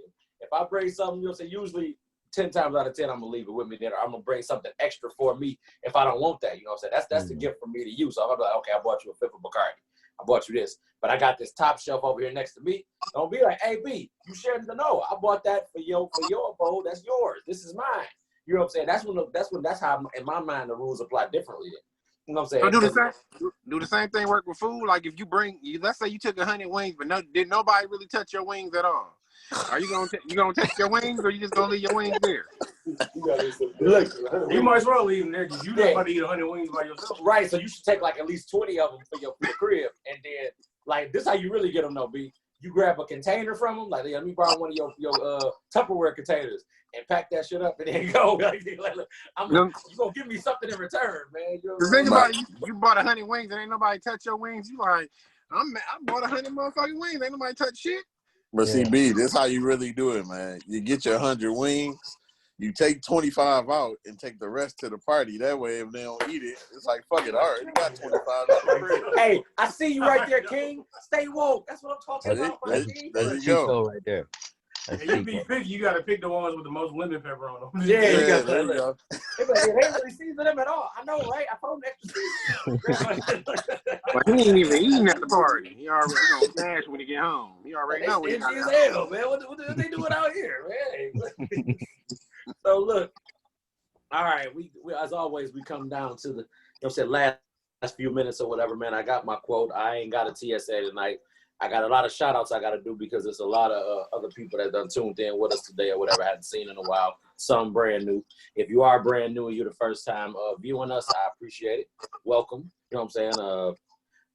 [SPEAKER 2] if I bring something, you'll say usually 10 times out of 10, I'm gonna leave it with me there. I'm gonna bring something extra for me if I don't want that. You know what I'm saying? That's the gift for me to use. So I'm like, okay, I bought you a fifth of Bacardi. I bought you this, but I got this top shelf over here next to me. Don't be like, hey B, you shared the no. I bought that for your bowl. That's yours. This is mine. You know what I'm saying? That's how in my mind the rules apply differently. You know what I'm saying?
[SPEAKER 3] So do the same thing work with food? Like if you let's say you took 100 wings, but did nobody really touch your wings at all? Are you gonna take your wings, or you just gonna leave your wings there?
[SPEAKER 6] Look, you might as well leave them there because you don't want to eat 100 wings by yourself.
[SPEAKER 2] Right, so you should take like at least 20 of them for your crib, and then like this how you really get them though, B. you grab a container from them, like, let me borrow one of your Tupperware containers and pack that shit up and then go. I'm like, you gonna give me something in return, man.
[SPEAKER 3] The thing about it, you bought 100 wings and ain't nobody touch your wings. You like, I bought 100 motherfucking wings. Ain't nobody touch shit.
[SPEAKER 4] But see, B, this how you really do it, man. You get your 100 wings, you take 25 out and take the rest to the party. That way, if they don't eat it, it's like, fuck it, all right, you got 25 out the crib.
[SPEAKER 2] Hey, I see you right there, King. Stay woke. That's what I'm talking about, my King.
[SPEAKER 5] That's a cheat code right there.
[SPEAKER 6] If you be picky, you gotta pick the ones with the most lemon pepper on them.
[SPEAKER 2] Yeah, you got
[SPEAKER 4] there you go.
[SPEAKER 2] They ain't really season them at all. I know, right? I told them extra season.
[SPEAKER 3] But he ain't even eating at the party. He already gonna smash when he get home. He already know what he got.
[SPEAKER 2] As hell, man. What they doing out here, man? So look, all right. We as always we come down to the last few minutes or whatever, man. I got my quote. I ain't got a TSA tonight. I got a lot of shout outs I got to do because there's a lot of other people that done tuned in with us today or whatever, hadn't seen in a while. Some brand new. If you are brand new and you're the first time viewing us, I appreciate it. Welcome. You know what I'm saying?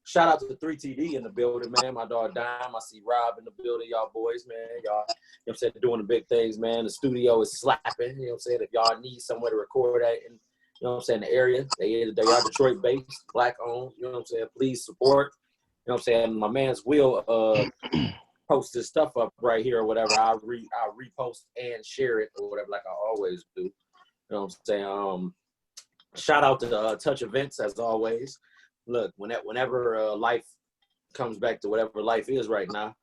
[SPEAKER 2] Shout out to the 3TD in the building, man. My dog Dime. I see Rob in the building. Y'all boys, man. Y'all, you know what I'm saying, doing the big things, man. The studio is slapping. You know what I'm saying? If y'all need somewhere to record at, you know what I'm saying, the area, they are Detroit based, black owned. You know what I'm saying? Please support. You know what I'm saying? My man's Will post his stuff up right here or whatever. I'll repost and share it or whatever, like I always do. You know what I'm saying? Shout out to Touch Events as always. Look, whenever life comes back to whatever life is right now,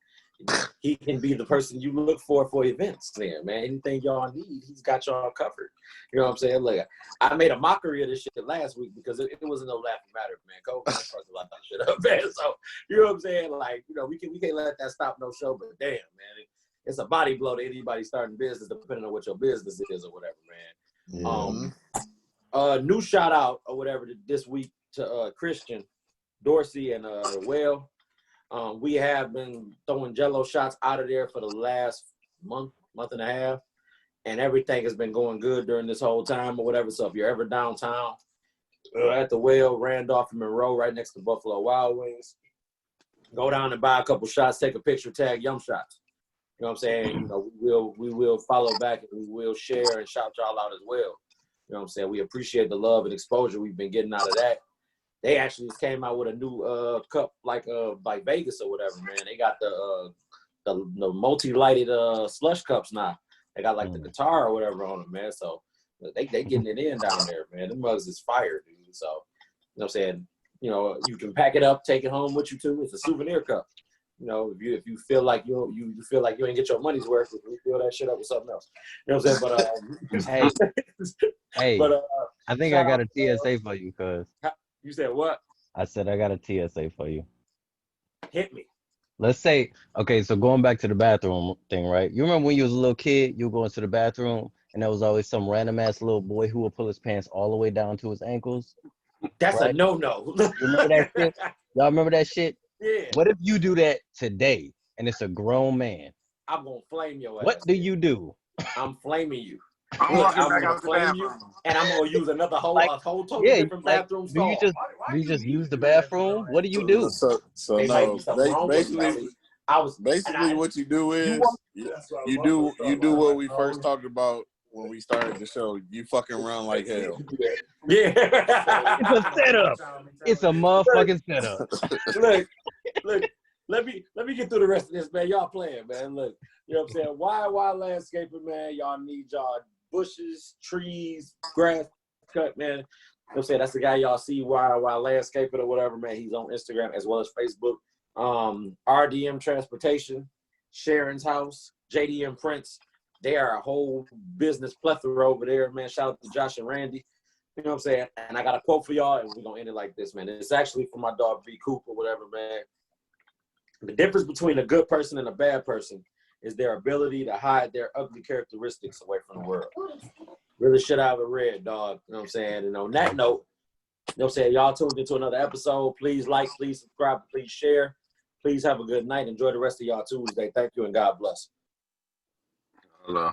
[SPEAKER 2] he can be the person you look for events there, man. Anything y'all need, he's got y'all covered. You know what I'm saying? Like, I made a mockery of this shit last week because it wasn't no laughing matter, man. Kobe fucked a lot of shit up, man. So, you know what I'm saying? Like, you know, we can't let that stop no show, but damn, man. It's a body blow to anybody starting business, depending on what your business is or whatever, man.
[SPEAKER 4] Yeah.
[SPEAKER 2] New shout out or whatever this week to Christian, Dorsey, and Will. We have been throwing Jello shots out of there for the last month and a half, and everything has been going good during this whole time or whatever. So if you're ever downtown at the Well, Randolph, and Monroe, right next to Buffalo Wild Wings, go down and buy a couple shots, take a picture, tag Yum Shots. You know what I'm saying? You know, we will follow back and we will share and shout y'all out as well. You know what I'm saying? We appreciate the love and exposure we've been getting out of that. They actually just came out with a new cup like Vegas or whatever, man. They got the multi-lighted slush cups now. They got like the guitar or whatever on them, man. So they getting it in down there, man. The mugs is fire, dude. So, you know what I'm saying? You know, you can pack it up, take it home with you too. It's a souvenir cup. You know, if you feel like you feel like you ain't get your money's worth, we fill that shit up with something else. You know what I'm saying? But
[SPEAKER 5] hey,
[SPEAKER 2] but
[SPEAKER 5] I think I got a TSA for you, cuz.
[SPEAKER 2] You said what?
[SPEAKER 5] I said I got a TSA for you.
[SPEAKER 2] Hit me.
[SPEAKER 5] Let's say, okay, so going back to the bathroom thing, right? You remember when you was a little kid, you would go into the bathroom, and there was always some random ass little boy who would pull his pants all the way down to his ankles?
[SPEAKER 2] That's
[SPEAKER 5] right?
[SPEAKER 2] a no-no.
[SPEAKER 5] You remember that shit? Y'all remember that shit?
[SPEAKER 2] Yeah.
[SPEAKER 5] What if you do that today, and it's a grown man?
[SPEAKER 2] I'm gonna flame your ass.
[SPEAKER 5] What do you do?
[SPEAKER 2] I'm flaming you.
[SPEAKER 3] I'm
[SPEAKER 2] Look,
[SPEAKER 3] walking
[SPEAKER 2] I'm
[SPEAKER 3] back
[SPEAKER 2] gonna
[SPEAKER 3] out the
[SPEAKER 2] flame you,
[SPEAKER 3] bathroom.
[SPEAKER 2] and I'm gonna use another whole totally different bathroom
[SPEAKER 5] do you
[SPEAKER 2] stall.
[SPEAKER 5] just use the bathroom? What do you do?
[SPEAKER 4] So
[SPEAKER 2] They might
[SPEAKER 4] no,
[SPEAKER 2] be something wrong with me.
[SPEAKER 4] basically what you do is you do what we first talked about when we started the show. You fucking run like hell.
[SPEAKER 2] Yeah.
[SPEAKER 5] It's a setup. It's a motherfucking setup.
[SPEAKER 2] Look. Let me get through the rest of this, man. Y'all playing, man. Look, you know what I'm saying? Why landscaping, man? Y'all need y'all bushes, trees, grass cut, man. You know what I'm saying? That's the guy y'all see why landscaping or whatever, man. He's on Instagram as well as Facebook. RDM Transportation, Sharon's House, JDM Prints. They are a whole business plethora over there, man. Shout out to Josh and Randy. You know what I'm saying? And I got a quote for y'all, and we're going to end it like this, man. It's actually from my dog, B. Coop or whatever, man. The difference between a good person and a bad person is their ability to hide their ugly characteristics away from the world. Really shit I ever read, dog. You know what I'm saying? And on that note, you know what I'm saying? Y'all tuned into another episode. Please like, please subscribe, please share. Please have a good night. Enjoy the rest of y'all Tuesday. Thank you and God bless.
[SPEAKER 3] Hello.